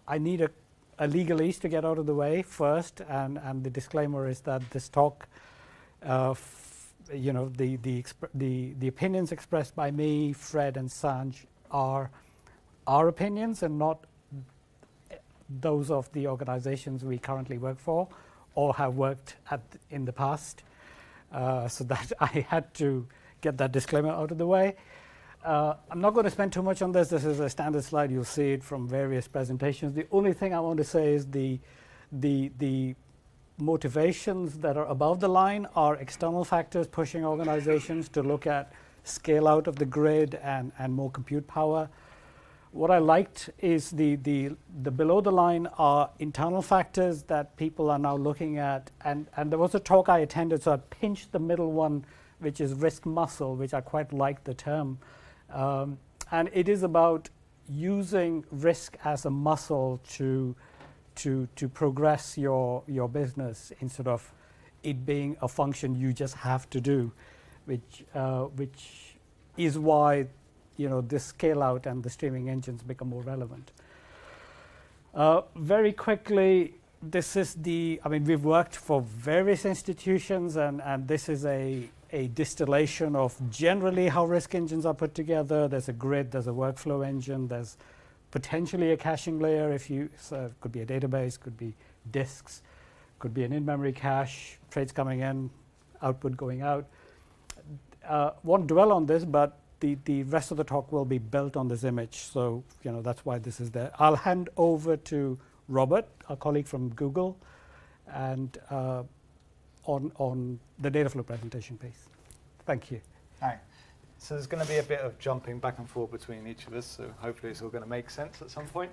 I need a legalese to get out of the way first, and the disclaimer is that this talk, the opinions expressed by me, Fred, and Sanj are our opinions and not those of the organizations we currently work for or have worked at in the past. So that I had to get that disclaimer out of the way. I'm not going to spend too much on this. This is a standard slide. You'll see it from various presentations. The only thing I want to say is the motivations that are above the line are external factors pushing organizations to look at scale out of the grid and more compute power. What I liked is the below the line are internal factors that people are now looking at. And there was a talk I attended, so I pinched the middle one, which is risk muscle, which I quite like the term. And it is about using risk as a muscle to progress your business instead of it being a function you just have to do, which is why this scale out and the streaming engines become more relevant. Very quickly, this is we've worked for various institutions, and this is a distillation of generally how risk engines are put together. There's a grid, there's a workflow engine, there's potentially a caching layer. It could be a database, could be disks, could be an in-memory cache, trades coming in, output going out. Won't dwell on this, but the rest of the talk will be built on this image. So that's why this is there. I'll hand over to Robert, our colleague from Google, and on the Dataflow presentation piece. Thank you. Hi. So there's going to be a bit of jumping back and forth between each of us, so hopefully it's all going to make sense at some point.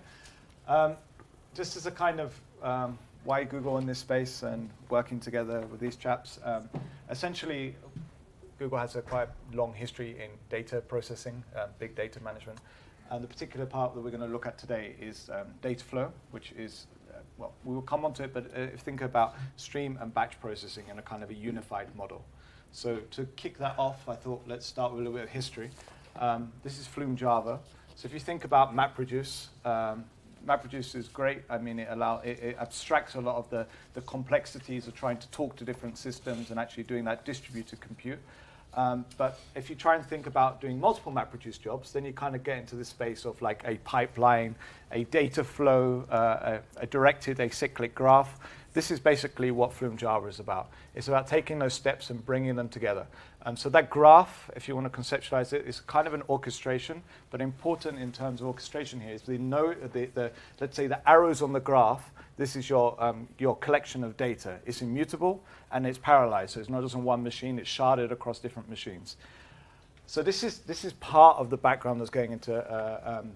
Just as a kind of why Google in this space and working together with these chaps, essentially Google has a quite long history in data processing, big data management. And the particular part that we're going to look at today is Dataflow, which is we will come onto it, but think about stream and batch processing in a kind of a unified model. So to kick that off, I thought let's start with a little bit of history. This is Flume Java. So if you think about MapReduce, MapReduce is great. I mean, it abstracts a lot of the complexities of trying to talk to different systems and actually doing that distributed compute. But if you try and think about doing multiple MapReduce jobs, then you kind of get into the space of like a pipeline, a data flow, a directed acyclic graph. This is basically what Flume Java is about. It's about taking those steps and bringing them together. So that graph, if you want to conceptualize it, is kind of an orchestration. But important in terms of orchestration here is let's say the arrows on the graph. This is your collection of data. It's immutable and it's parallelized. So it's not just on one machine. It's sharded across different machines. So this is part of the background that's going into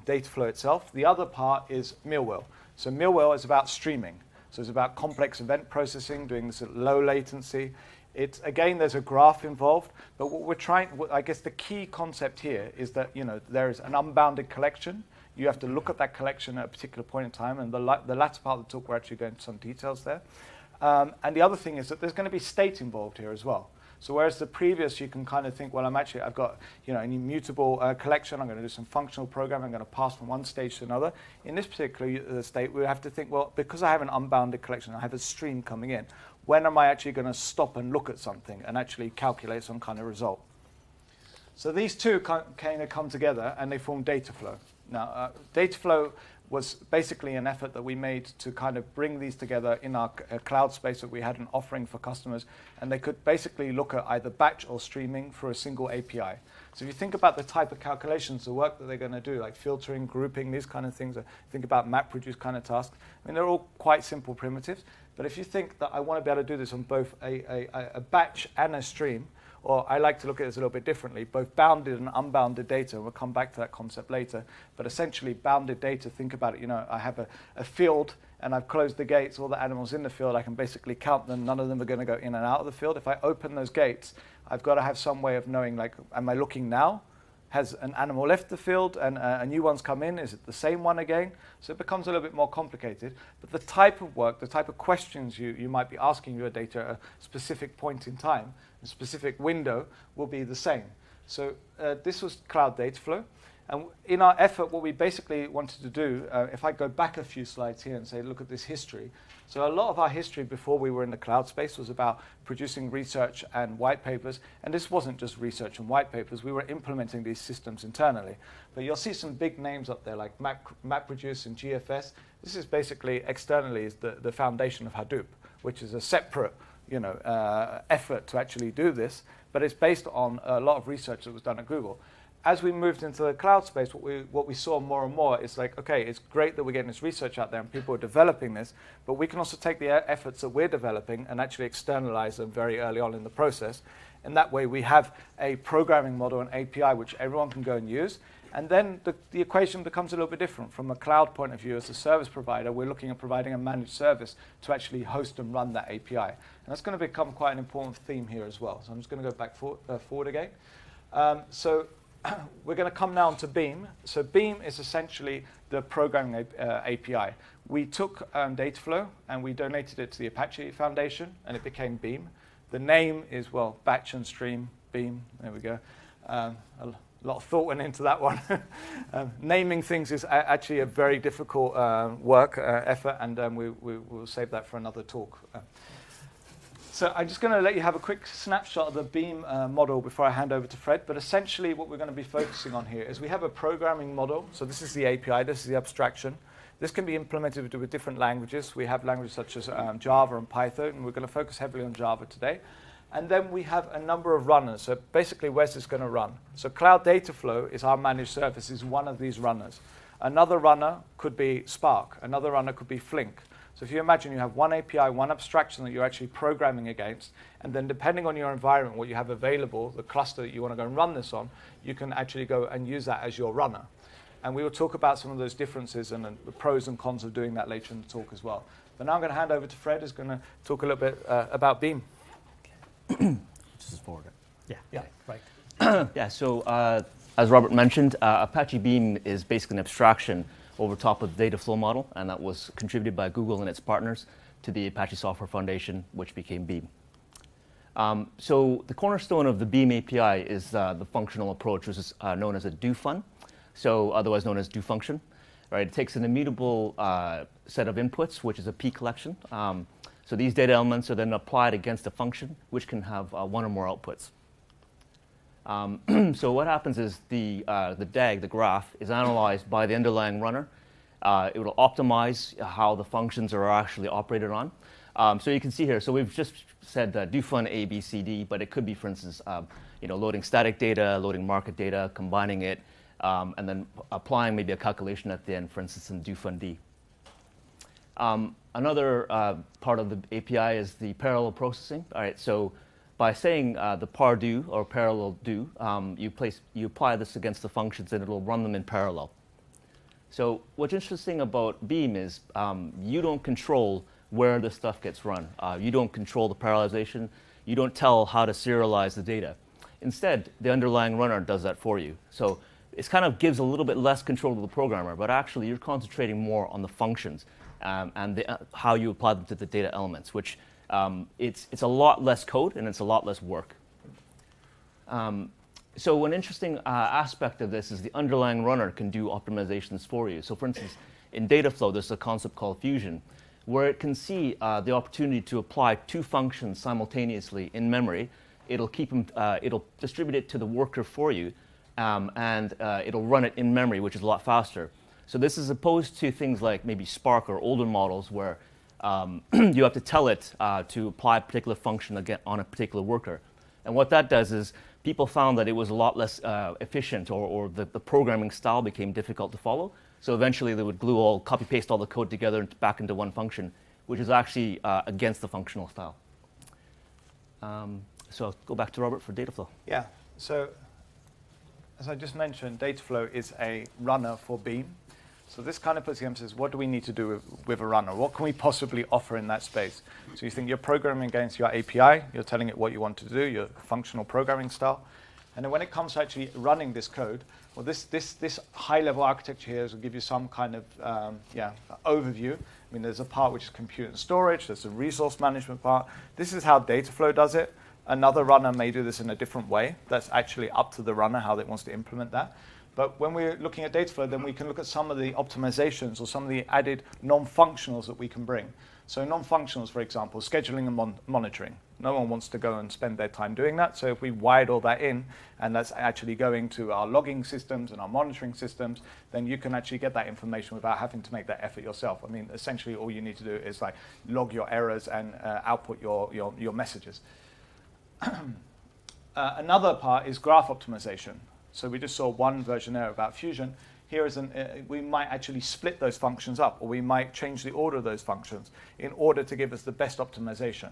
Dataflow itself. The other part is Millwell. So Millwell is about streaming. So it's about complex event processing, doing this at low latency. Again, there's a graph involved, but I guess the key concept here is that there is an unbounded collection. You have to look at that collection at a particular point in time, and the latter part of the talk, we're actually going into some details there. And the other thing is that there's going to be state involved here as well. So whereas the previous, you can kind of think, well, I've got an immutable collection. I'm going to do some functional programming. I'm going to pass from one stage to another. In this particular state, we have to think, well, because I have an unbounded collection, I have a stream coming in. When am I actually going to stop and look at something and actually calculate some kind of result? So these two kind of come together and they form Dataflow. Now, Dataflow was basically an effort that we made to kind of bring these together in our cloud space that we had an offering for customers, and they could basically look at either batch or streaming for a single API. So if you think about the type of calculations, the work that they're going to do, like filtering, grouping, these kind of things, think about MapReduce kind of tasks, I mean, they're all quite simple primitives, but if you think that I want to be able to do this on both a batch and a stream, or I like to look at this a little bit differently, both bounded and unbounded data, and we'll come back to that concept later, but essentially bounded data, think about it, I have a field and I've closed the gates, all the animals in the field, I can basically count them, none of them are going to go in and out of the field. If I open those gates, I've got to have some way of knowing, like, am I looking now? Has an animal left the field and a new one's come in? Is it the same one again? So it becomes a little bit more complicated. But the type of work, the type of questions you might be asking your data at a specific point in time, a specific window, will be the same. So this was Cloud Dataflow. And in our effort, what we basically wanted to do, if I go back a few slides here and say, look at this history. So a lot of our history before we were in the cloud space was about producing research and white papers. And this wasn't just research and white papers. We were implementing these systems internally. But you'll see some big names up there like MapReduce and GFS. This is basically externally is the foundation of Hadoop, which is a separate effort to actually do this. But it's based on a lot of research that was done at Google. As we moved into the cloud space, what we saw more and more is like, okay, it's great that we're getting this research out there and people are developing this, but we can also take the efforts that we're developing and actually externalize them very early on in the process. And that way we have a programming model, an API, which everyone can go and use. And then the equation becomes a little bit different. From a cloud point of view, as a service provider, we're looking at providing a managed service to actually host and run that API. And that's going to become quite an important theme here as well. So I'm just going to go back forward again. So we're going to come now to Beam. So Beam is essentially the programming API. We took Dataflow and we donated it to the Apache Foundation, and it became Beam. The name is, well, batch and stream, Beam. There we go. A lot of thought went into that one. Naming things is actually a very difficult effort, and we'll save that for another talk. So I'm just going to let you have a quick snapshot of the Beam model before I hand over to Fred. But essentially what we're going to be focusing on here is we have a programming model. So this is the API. This is the abstraction. This can be implemented with different languages. We have languages such as Java and Python, and we're going to focus heavily on Java today. And then we have a number of runners. So basically, where's this going to run? So Cloud Dataflow is our managed service, is one of these runners. Another runner could be Spark. Another runner could be Flink. So if you imagine you have one API, one abstraction that you're actually programming against, and then depending on your environment, what you have available, the cluster that you want to go and run this on, you can actually go and use that as your runner. And we will talk about some of those differences and the pros and cons of doing that later in the talk as well. But now I'm going to hand over to Fred, who's going to talk a little bit about Beam. This is forward. Yeah, right. Yeah, so as Robert mentioned, Apache Beam is basically an abstraction over top of the Dataflow model, and that was contributed by Google and its partners to the Apache Software Foundation, which became Beam. So the cornerstone of the Beam API is the functional approach, which is known as a do-fun, so otherwise known as do-function. Right? It takes an immutable set of inputs, which is a P collection. So these data elements are then applied against a function, which can have one or more outputs. So what happens is the DAG, the graph, is analyzed by the underlying runner. It will optimize how the functions are actually operated on. So you can see here, so we've just said do fun A, B, C, D, but it could be, for instance, loading static data, loading market data, combining it, and then applying maybe a calculation at the end, for instance, in do fun D. Another part of the API is the parallel processing. All right, so by saying the par do or parallel do, you apply this against the functions and it'll run them in parallel. So what's interesting about Beam is you don't control where the stuff gets run. You don't control the parallelization. You don't tell how to serialize the data. Instead, the underlying runner does that for you. So it kind of gives a little bit less control to the programmer, but actually you're concentrating more on the functions and how you apply them to the data elements, which it's a lot less code and it's a lot less work. So an interesting aspect of this is the underlying runner can do optimizations for you. So for instance, in Dataflow, there's a concept called Fusion, where it can see the opportunity to apply two functions simultaneously in memory. It'll keep them, it'll distribute it to the worker for you, and it'll run it in memory, which is a lot faster. So this is opposed to things like maybe Spark or older models where you have to tell it to apply a particular function again on a particular worker. And what that does is people found that it was a lot less efficient, or the programming style became difficult to follow. So eventually they would copy-paste all the code together and back into one function, which is actually against the functional style. So I'll go back to Robert for Dataflow. Yeah, so as I just mentioned, Dataflow is a runner for Beam. So this kind of puts the emphasis, what do we need to do with a runner? What can we possibly offer in that space? So you think you're programming against your API, you're telling it what you want to do, your functional programming style. And then when it comes to actually running this code, well, this high-level architecture here will give you some kind of overview. I mean, there's a part which is compute and storage, there's a resource management part. This is how Dataflow does it. Another runner may do this in a different way. That's actually up to the runner how it wants to implement that. But when we're looking at Dataflow, then we can look at some of the optimizations or some of the added non-functionals that we can bring. So non-functionals, for example, scheduling and monitoring. No one wants to go and spend their time doing that. So if we wired all that in, and that's actually going to our logging systems and our monitoring systems, then you can actually get that information without having to make that effort yourself. I mean, essentially all you need to do is like log your errors and output your messages. Another part is graph optimization. So we just saw one version there about Fusion. Here is we might actually split those functions up, or we might change the order of those functions in order to give us the best optimization.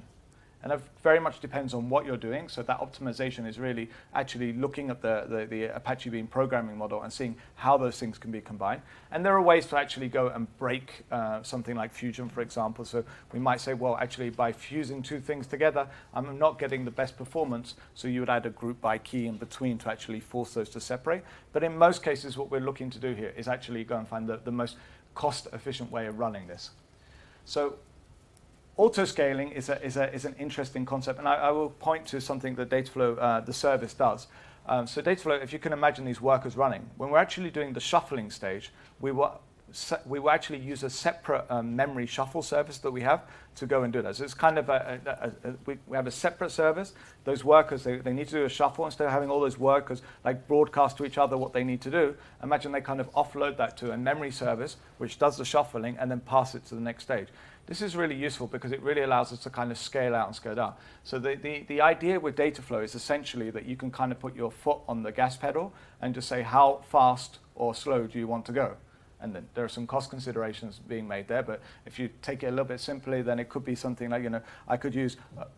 And that very much depends on what you're doing. So that optimization is really actually looking at the Apache Beam programming model and seeing how those things can be combined. And there are ways to actually go and break something like Fusion, for example. So we might say, well, actually, by fusing two things together, I'm not getting the best performance. So you would add a group by key in between to actually force those to separate. But in most cases, what we're looking to do here is actually go and find the most cost-efficient way of running this. So auto-scaling is an interesting concept, and I will point to something that Dataflow, the service, does. So Dataflow, if you can imagine these workers running, when we're actually doing the shuffling stage, we will actually use a separate memory shuffle service that we have to go and do that. So it's kind of we have a separate service. Those workers, they need to do a shuffle instead of having all those workers like broadcast to each other what they need to do. Imagine they kind of offload that to a memory service, which does the shuffling and then pass it to the next stage. This is really useful because it really allows us to kind of scale out and scale down. So the idea with Dataflow is essentially that you can kind of put your foot on the gas pedal and just say how fast or slow do you want to go. And then there are some cost considerations being made there, but if you take it a little bit simply, then it could be something like, I could use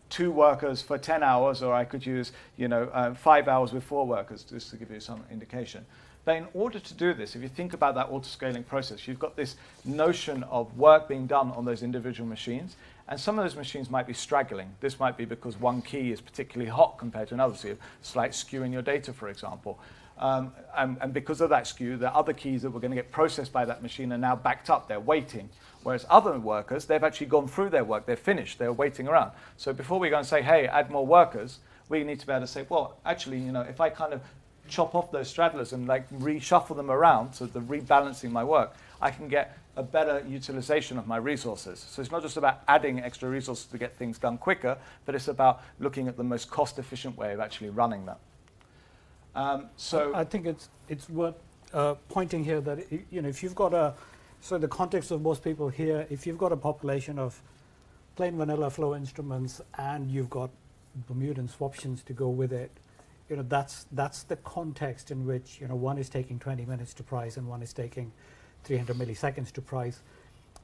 2 workers for 10 hours, or I could use, 5 hours with 4 workers, just to give you some indication. But in order to do this, if you think about that auto-scaling process, you've got this notion of work being done on those individual machines, and some of those machines might be straggling. This might be because one key is particularly hot compared to another, so you have slight skew in your data, for example. And because of that skew, the other keys that were going to get processed by that machine are now backed up. They're waiting. Whereas other workers, they've actually gone through their work. They're finished. They're waiting around. So before we go and say, hey, add more workers, we need to be able to say, well, actually, if I kind of chop off those stragglers and like reshuffle them around, so the rebalancing my work, I can get a better utilization of my resources. So it's not just about adding extra resources to get things done quicker, but it's about looking at the most cost-efficient way of actually running that. So I think it's worth pointing here that if you've got so in the context of most people here, if you've got a population of plain vanilla flow instruments and you've got Bermudan swaptions to go with it, that's the context in which one is taking 20 minutes to price and one is taking 300 milliseconds to price.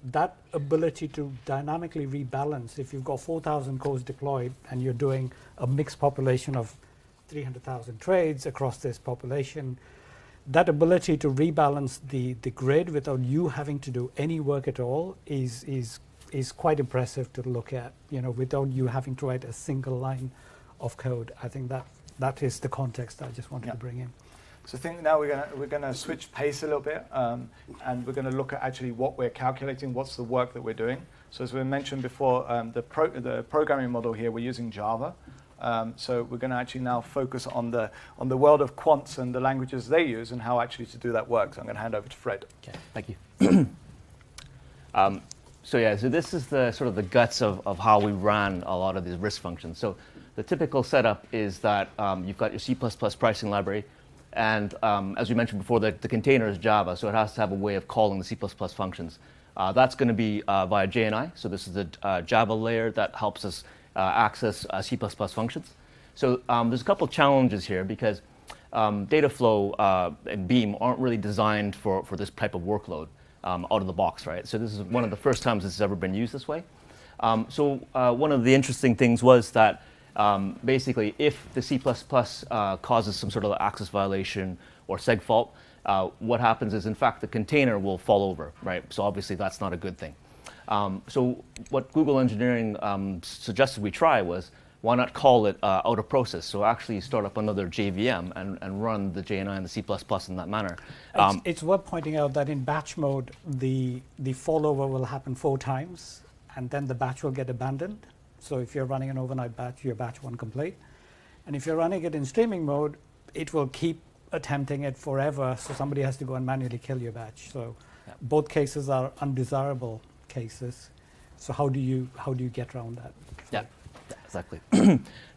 That ability to dynamically rebalance, if you've got 4,000 cores deployed and you're doing a mixed population of 300,000 trades across this population, that ability to rebalance the grid without you having to do any work at all is quite impressive to look at, without you having to write a single line of code. I think that is the context I just wanted to bring in. So I think now we're gonna switch pace a little bit, and we're gonna look at actually what we're calculating, what's the work that we're doing. So as we mentioned before, the programming model here, we're using Java. So we're going to actually now focus on the world of quants and the languages they use and how actually to do that work. So I'm going to hand over to Fred. Okay, thank you. So this is the sort of the guts of how we ran a lot of these risk functions. So the typical setup is that you've got your C++ pricing library, and as we mentioned before, the container is Java, so it has to have a way of calling the C++ functions. That's going to be via JNI. So this is the Java layer that helps us access C++ functions. So there's a couple of challenges here because Dataflow and Beam aren't really designed for this type of workload out of the box, right? So this is one of the first times this has ever been used this way. So one of the interesting things was that basically if the C++ causes some sort of access violation or seg fault, what happens is in fact the container will fall over, right? So obviously that's not a good thing. So what Google Engineering suggested we try was, why not call it out of process? So actually start up another JVM and run the JNI and the C++ in that manner. It's worth pointing out that in batch mode, the fallover will happen 4 times, and then the batch will get abandoned. So if you're running an overnight batch, your batch won't complete. And if you're running it in streaming mode, it will keep attempting it forever, so somebody has to go and manually kill your batch. So Yeah. both cases are undesirable cases. So how do you get around that? Yeah, exactly.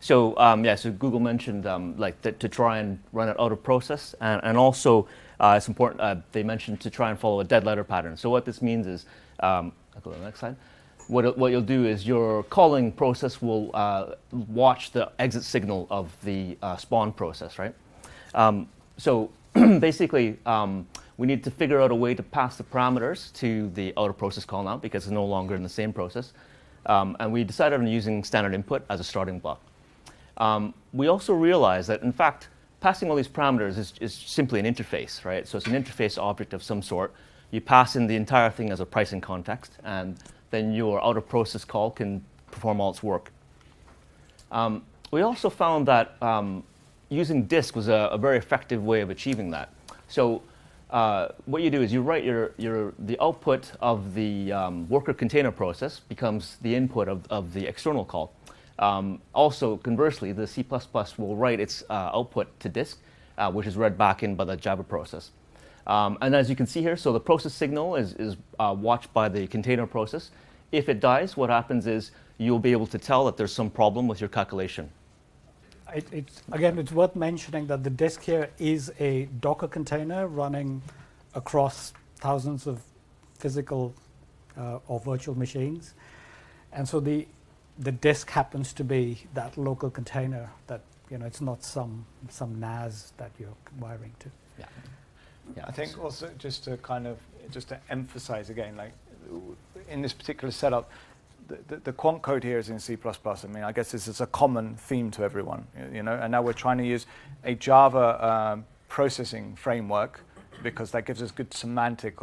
So so Google mentioned to try and run it out of process, and also it's important. They mentioned to try and follow a dead letter pattern. So what this means is, I'll go to the next slide. What you'll do is your calling process will watch the exit signal of the spawn process, right? So basically, we need to figure out a way to pass the parameters to the outer process call now, because it's no longer in the same process. And we decided on using standard input as a starting block. We also realized that, in fact, passing all these parameters is simply an interface, right? So it's an interface object of some sort. You pass in the entire thing as a pricing context, and then your outer process call can perform all its work. We also found that using disk was a very effective way of achieving that. So what you do is you write the output of the worker container process becomes the input of the external call. Also, conversely, the C++ will write its output to disk, which is read back in by the Java process. And as you can see here, so the process signal is watched by the container process. If it dies, what happens is you'll be able to tell that there's some problem with your calculation. Again, it's worth mentioning that the disk here is a Docker container running across thousands of physical or virtual machines. And so the disk happens to be that local container that, it's not some NAS that you're wiring to. Yeah. Yeah. I think also just to emphasize again, like in this particular setup, the quant code here is in C++. I mean, I guess this is a common theme to everyone, and now we're trying to use a Java processing framework, because that gives us good semantics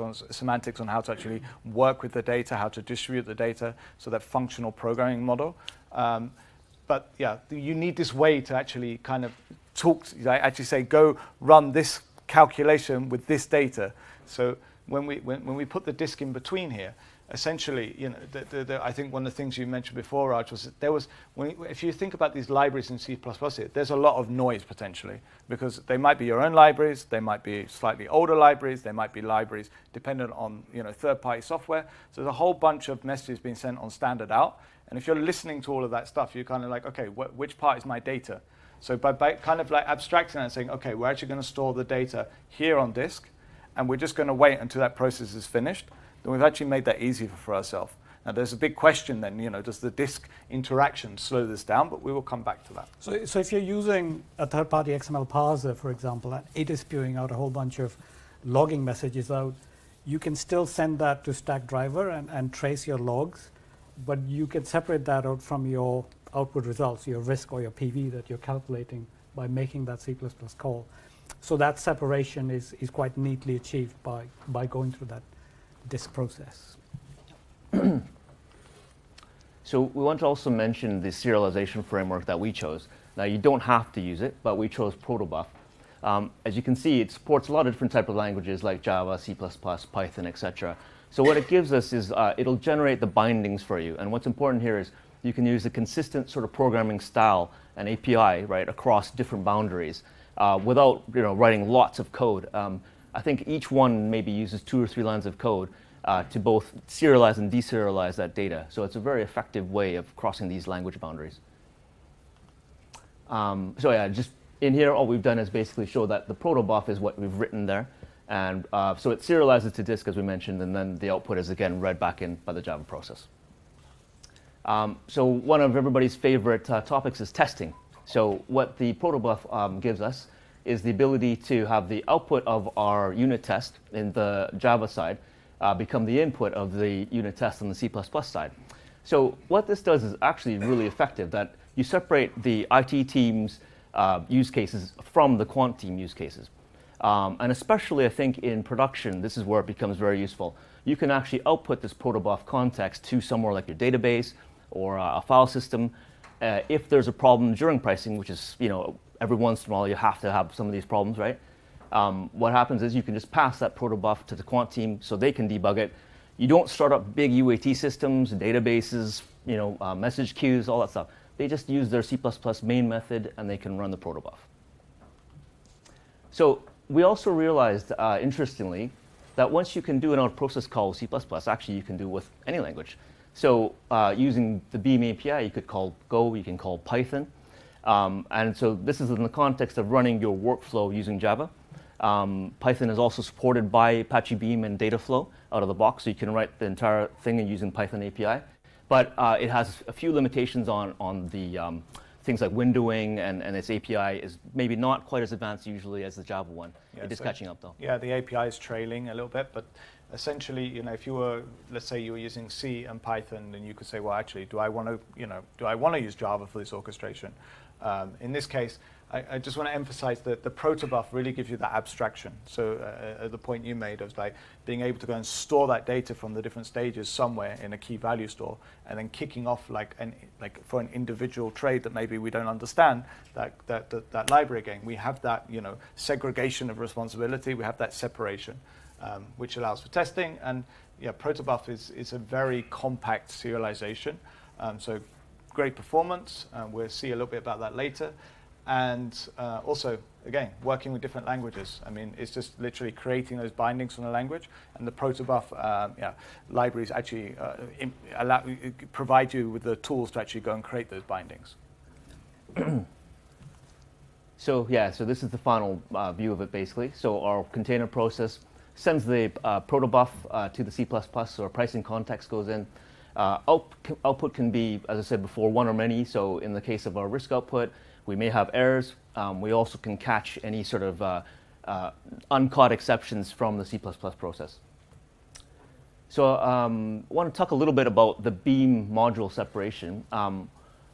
on how to actually work with the data, how to distribute the data, so that functional programming model. But yeah, you need this way to actually kind of actually say, go run this calculation with this data. So when we put the disk in between here, essentially, I think one of the things you mentioned before, Raj, was that if you think about these libraries in C++ here, there's a lot of noise potentially, because they might be your own libraries, they might be slightly older libraries, they might be libraries dependent on third-party software. So there's a whole bunch of messages being sent on standard out, and if you're listening to all of that stuff, you're kind of like, okay, which part is my data? So by kind of like abstracting that and saying, okay, we're actually going to store the data here on disk, and we're just going to wait until that process is finished, then we've actually made that easier for ourselves. Now, there's a big question then, does the disk interaction slow this down? But we will come back to that. So if you're using a third-party XML parser, for example, and it is spewing out a whole bunch of logging messages out, you can still send that to Stackdriver and trace your logs, but you can separate that out from your output results, your risk or your PV that you're calculating by making that C++ call. So that separation is quite neatly achieved by going through that disk process. So we want to also mention the serialization framework that we chose. Now, you don't have to use it, but we chose protobuf. As you can see, it supports a lot of different types of languages like Java, C++, Python, etc. So what it gives us is it'll generate the bindings for you. And what's important here is you can use a consistent sort of programming style and API, right, across different boundaries without writing lots of code. I think each one maybe uses 2 or 3 lines of code to both serialize and deserialize that data. So it's a very effective way of crossing these language boundaries. So yeah, just in here, all we've done is basically show that the protobuf is what we've written there. And so it serializes to disk, as we mentioned, and then the output is, again, read back in by the Java process. So one of everybody's favorite topics is testing. So what the protobuf gives us is the ability to have the output of our unit test in the Java side become the input of the unit test on the C++ side. So what this does is actually really effective, that you separate the IT team's use cases from the quant team use cases. And especially, I think, in production, this is where it becomes very useful. You can actually output this protobuf context to somewhere like your database or a file system if there's a problem during pricing, which is, every once in a while you have to have some of these problems, right? What happens is you can just pass that protobuf to the quant team so they can debug it. You don't start up big UAT systems, databases, message queues, all that stuff. They just use their C++ main method and they can run the protobuf. So we also realized, interestingly, that once you can do an out-process call with C++, actually you can do with any language. So using the Beam API, you could call Go, you can call Python. And so this is in the context of running your workflow using Java. Python is also supported by Apache Beam and Dataflow out of the box, so you can write the entire thing using Python API. But it has a few limitations on the things like windowing, and its API is maybe not quite as advanced usually as the Java one. Yeah, it is catching up though. Yeah, the API is trailing a little bit, but essentially, if you were, let's say you were using C and Python, then you could say, well, actually, do I want to use Java for this orchestration? In this case, I just want to emphasize that the protobuf really gives you that abstraction. So the point you made of like being able to go and store that data from the different stages somewhere in a key value store, and then kicking off like for an individual trade that maybe we don't understand, that library again. We have that segregation of responsibility. We have that separation, which allows for testing. And yeah, protobuf is a very compact serialization. So great performance. We'll see a little bit about that later. And also, again, working with different languages. I mean, it's just literally creating those bindings from the language, and the protobuf libraries actually provide you with the tools to actually go and create those bindings. So this is the final view of it, basically. So our container process sends the protobuf to the C++, so our pricing context goes in. Output can be, as I said before, one or many. So in the case of our risk output, we may have errors. We also can catch any sort of uncaught exceptions from the C++ process. So I want to talk a little bit about the Beam module separation.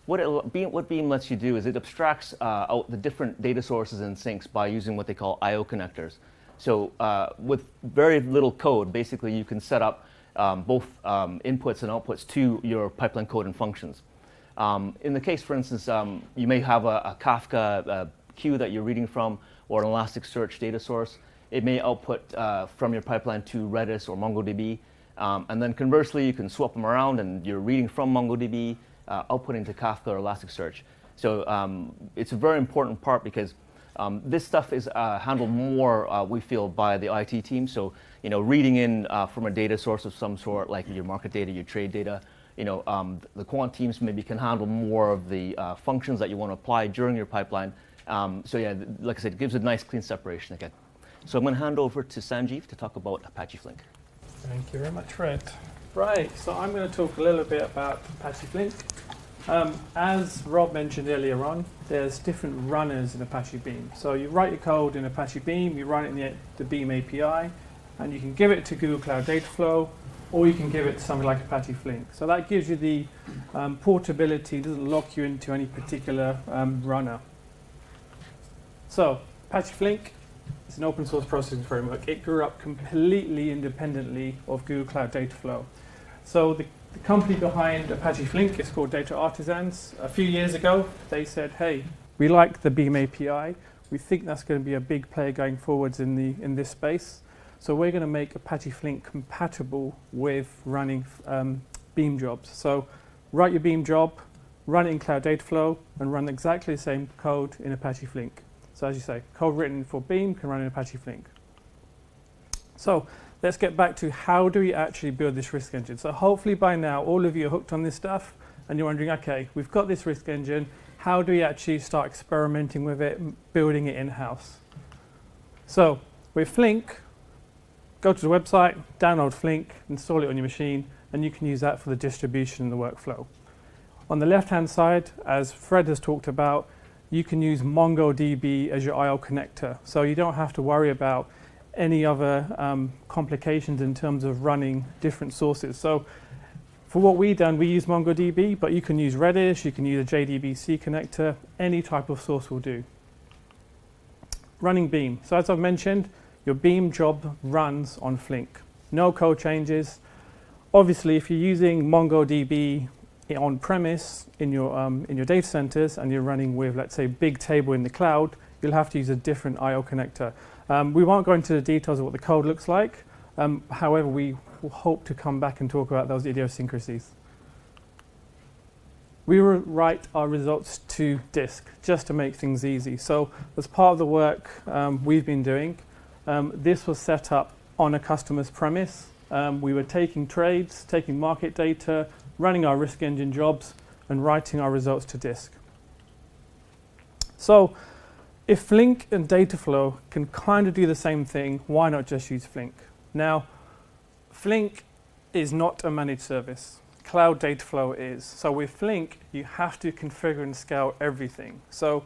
What Beam lets you do is it abstracts out the different data sources and sinks by using what they call I/O connectors. So with very little code, basically you can set up both inputs and outputs to your pipeline code and functions. In the case, for instance, you may have a Kafka queue that you're reading from, or an Elasticsearch data source. It may output from your pipeline to Redis or MongoDB. And then conversely, you can swap them around, and you're reading from MongoDB, outputting to Kafka or Elasticsearch. So it's a very important part because this stuff is handled more, we feel, by the IT team. So reading in from a data source of some sort, like your market data, your trade data, the quant teams maybe can handle more of the functions that you want to apply during your pipeline. So yeah, like I said, it gives a nice clean separation again. So I'm going to hand over to Sanjeev to talk about Apache Flink. Thank you very much, Fred. Right, so I'm going to talk a little bit about Apache Flink. As Rob mentioned earlier on, there's different runners in Apache Beam. So you write your code in Apache Beam, you run it in the Beam API, and you can give it to Google Cloud Dataflow, or you can give it to something like Apache Flink. So that gives you the portability, doesn't lock you into any particular runner. So Apache Flink is an open source processing framework. It grew up completely independently of Google Cloud Dataflow. So the company behind Apache Flink is called Data Artisans. A few years ago, they said, hey, we like the Beam API. We think that's going to be a big player going forwards in this space. So we're going to make Apache Flink compatible with running Beam jobs. So write your Beam job, run it in Cloud Dataflow, and run exactly the same code in Apache Flink. So as you say, code written for Beam can run in Apache Flink. So let's get back to how do we actually build this risk engine. So hopefully by now, all of you are hooked on this stuff, and you're wondering, okay, we've got this risk engine. How do we actually start experimenting with it, building it in-house? So with Flink, go to the website, download Flink, install it on your machine, and you can use that for the distribution and the workflow. On the left-hand side, as Fred has talked about, you can use MongoDB as your I/O connector. So you don't have to worry about any other complications in terms of running different sources. So for what we've done, we use MongoDB, but you can use Redis, you can use a JDBC connector, any type of source will do. Running Beam. So as I've mentioned, your Beam job runs on Flink. No code changes. Obviously, if you're using MongoDB on-premise in your data centers and you're running with, let's say, Bigtable in the cloud, you'll have to use a different I/O connector. We won't go into the details of what the code looks like. However, we will hope to come back and talk about those idiosyncrasies. we will write our results to disk just to make things easy. So as part of the work we've been doing, this was set up on a customer's premise. We were taking trades, taking market data, running our risk engine jobs, and writing our results to disk. So if Flink and Dataflow can kind of do the same thing, why not just use Flink? Now, Flink is not a managed service. Cloud Dataflow is. So with Flink, you have to configure and scale everything. So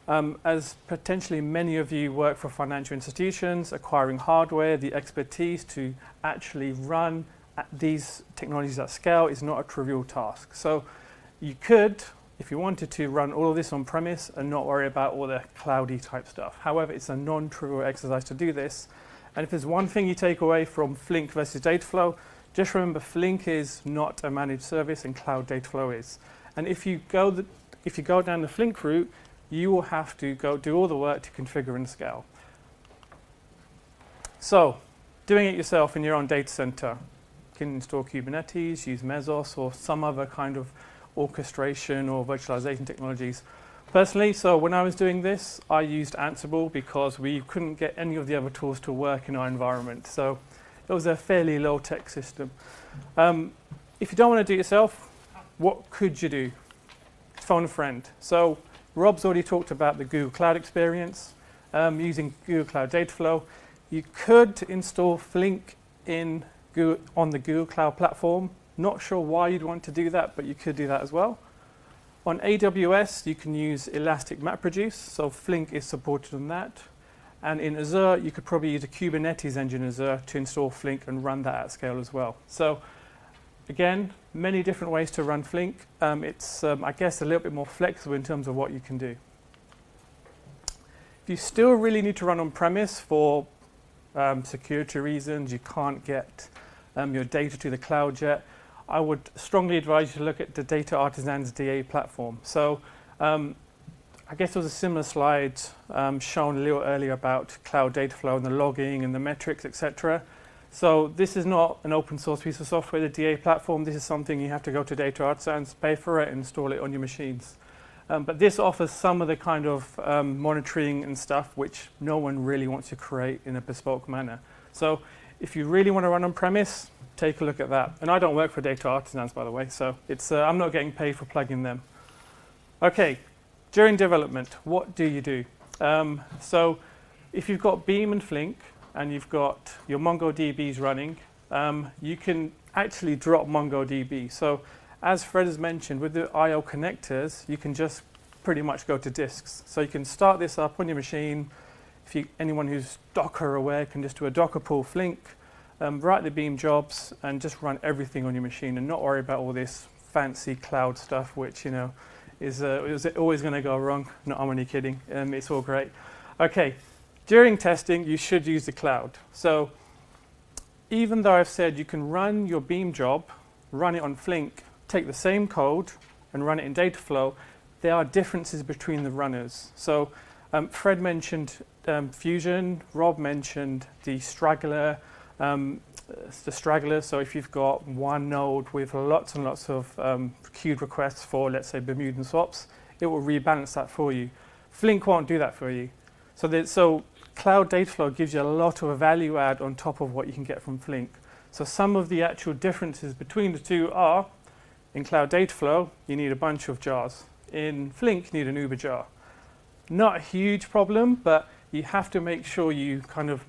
as potentially many of you work for financial institutions, acquiring hardware, the expertise to actually run these technologies at scale is not a trivial task. So you could, if you wanted to, run all of this on premise and not worry about all the cloudy type stuff. However, it's a non-trivial exercise to do this. And if there's one thing you take away from Flink versus Dataflow, just remember Flink is not a managed service and Cloud Dataflow is. And if you go down the Flink route, you will have to go do all the work to configure and scale. So, doing it yourself in your own data center, you can install Kubernetes, use Mesos, or some other kind of orchestration or virtualization technologies. Personally, so when I was doing this, I used Ansible because we couldn't get any of the other tools to work in our environment. So it was a fairly low-tech system. If you don't want to do it yourself, what could you do? Phone a friend. So Rob's already talked about the Google Cloud experience using Google Cloud Dataflow. You could install Flink on the Google Cloud platform. Not sure why you'd want to do that, but you could do that as well. On AWS, you can use Elastic MapReduce, so Flink is supported on that. And in Azure, you could probably use a Kubernetes engine in Azure to install Flink and run that at scale as well. So again, many different ways to run Flink. It's, I guess, a little bit more flexible in terms of what you can do. If you still really need to run on-premise for security reasons, you can't get your data to the cloud yet, I would strongly advise you to look at the Data Artisans DA platform. So I guess there was a similar slide shown a little earlier about Cloud Dataflow and the logging and the metrics, etc. So this is not an open source piece of software, the DA platform. This is something you have to go to Data Artisans, pay for it, and install it on your machines. But this offers some of the kind of monitoring and stuff which no one really wants to create in a bespoke manner. So if you really want to run on premise, take a look at that. And I don't work for Data Artisans, by the way, so it's, I'm not getting paid for plugging them. Okay, during development, what do you do? So if you've got Beam and Flink, and you've got your MongoDBs running, you can actually drop MongoDB. So as Fred has mentioned, with the I/O connectors, you can just pretty much go to disks. So you can start this up on your machine. Anyone who's Docker aware can just do a Docker pull Flink, write the Beam jobs, and just run everything on your machine and not worry about all this fancy cloud stuff, which is always going to go wrong. No, I'm only kidding. It's all great. Okay, during testing, you should use the cloud. So even though I've said you can run your Beam job, run it on Flink, take the same code, and run it in Dataflow, there are differences between the runners. So Fred mentioned Fusion, Rob mentioned the straggler. So if you've got one node with lots and lots of queued requests for, let's say, Bermudan swaps, it will rebalance that for you. Flink won't do that for you. So Cloud Dataflow gives you a lot of a value add on top of what you can get from Flink. So some of the actual differences between the two are, in Cloud Dataflow, you need a bunch of jars. In Flink, you need an Uber jar. Not a huge problem, but you have to make sure you kind of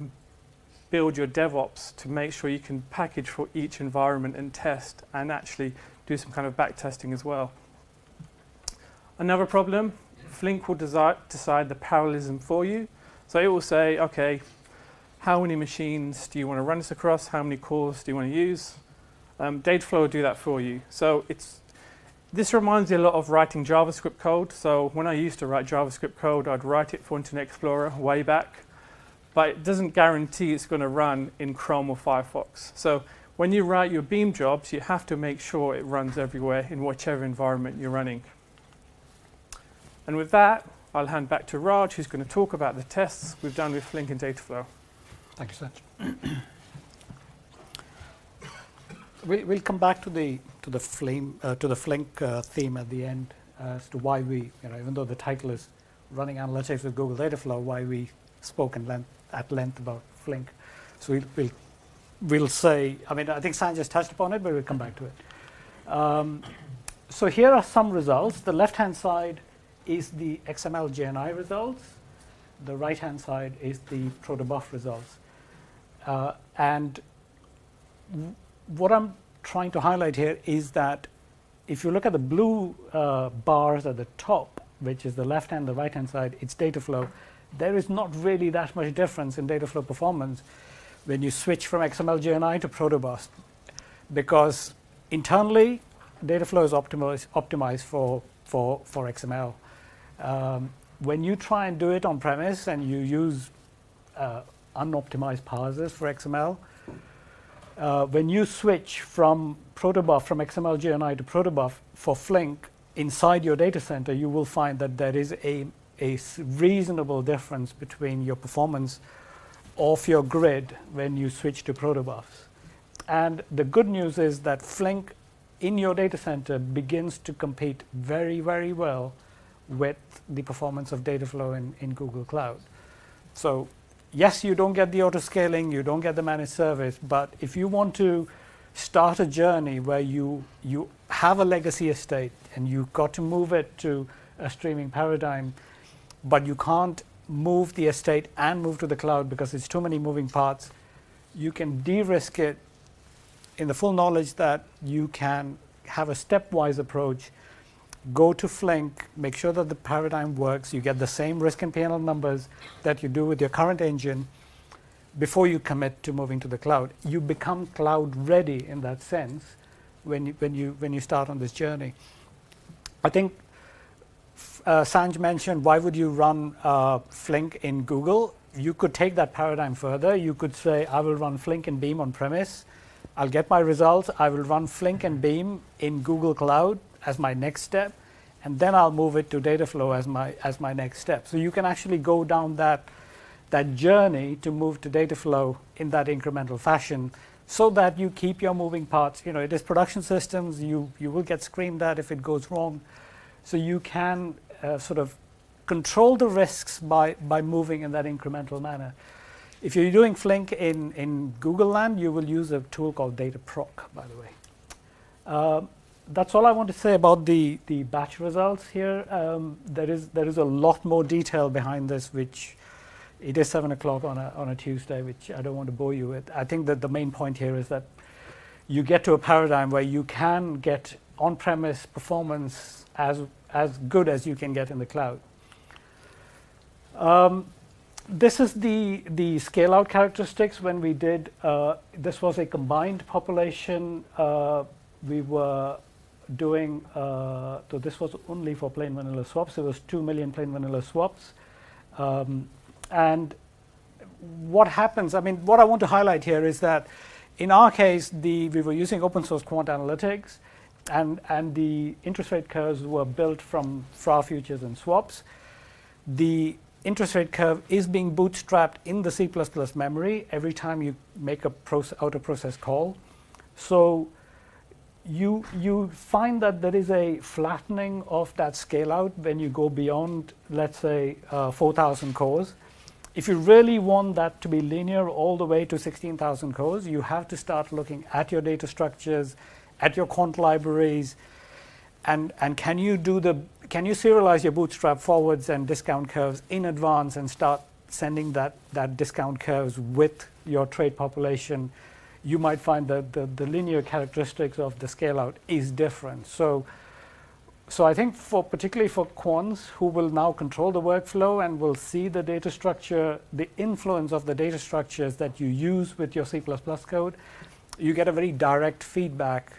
build your DevOps to make sure you can package for each environment and test and actually do some kind of back testing as well. Another problem, Flink will decide the parallelism for you. So it will say, okay, how many machines do you want to run this across? How many cores do you want to use? Dataflow will do that for you. So this reminds me a lot of writing JavaScript code. So when I used to write JavaScript code, I'd write it for Internet Explorer way back. But it doesn't guarantee it's going to run in Chrome or Firefox. So when you write your Beam jobs, you have to make sure it runs everywhere in whichever environment you're running. And with that, I'll hand back to Raj, who's going to talk about the tests we've done with Flink and Dataflow. Thank you, Saj. We'll come back to the Flink theme at the end as to why we, even though the title is Running Analytics with Google Dataflow, why we spoke at length about Flink. So we'll say, I think Sanj just touched upon it, but we'll come back to it. So here are some results. The left-hand side is the XML JNI results. The right-hand side is the protobuf results. And what I'm trying to highlight here is that if you look at the blue bars at the top, which is the left-hand, the right-hand side, it's Dataflow. There is not really that much difference in Dataflow performance when you switch from XML JNI to protobuf, because internally, Dataflow is optimized for XML. When you try and do it on premise and you use unoptimized parsers for XML, when you switch from protobuf, from XML JNI to protobuf for Flink inside your data center, you will find that there is a reasonable difference between your performance of your grid when you switch to protobufs. And the good news is that Flink in your data center begins to compete very, very well with the performance of Dataflow in Google Cloud. So yes, you don't get the auto-scaling, you don't get the managed service, but if you want to start a journey where you have a legacy estate and you've got to move it to a streaming paradigm, but you can't move the estate and move to the cloud because it's too many moving parts, you can de-risk it in the full knowledge that you can have a stepwise approach, go to Flink, make sure that the paradigm works, you get the same risk and P&L numbers that you do with your current engine before you commit to moving to the cloud. You become cloud ready in that sense when you start on this journey. I think Sanj mentioned, why would you run Flink in Google? You could take that paradigm further. You could say, I will run Flink and Beam on premise. I'll get my results. I will run Flink and Beam in Google Cloud as my next step, and then I'll move it to Dataflow as my next step. So you can actually go down that journey to move to Dataflow in that incremental fashion, so that you keep your moving parts. It is production systems. You will get screamed at if it goes wrong. So you can sort of control the risks by moving in that incremental manner. If you're doing Flink in Google land, you will use a tool called Dataproc, by the way. That's all I want to say about the batch results here. There is a lot more detail behind this, which it is 7 o'clock on a Tuesday, which I don't want to bore you with. I think that the main point here is that you get to a paradigm where you can get on-premise performance as good as you can get in the cloud. This is the scale-out characteristics when we did, this was a combined population. We were doing, so this was only for plain vanilla swaps. It was 2 million plain vanilla swaps. And what happens, what I want to highlight here is that in our case, we were using open source quant analytics, and the interest rate curves were built from FRA futures and swaps. The interest rate curve is being bootstrapped in the C++ memory every time you make a outer process call. So you find that there is a flattening of that scale out when you go beyond, let's say, 4,000 cores. If you really want that to be linear all the way to 16,000 cores, you have to start looking at your data structures, at your quant libraries, and can you serialize your bootstrap forwards and discount curves in advance and start sending that discount curves with your trade population? You might find that the linear characteristics of the scale out is different. So I think particularly for quants who will now control the workflow and will see the data structure, the influence of the data structures that you use with your C++ code, you get a very direct feedback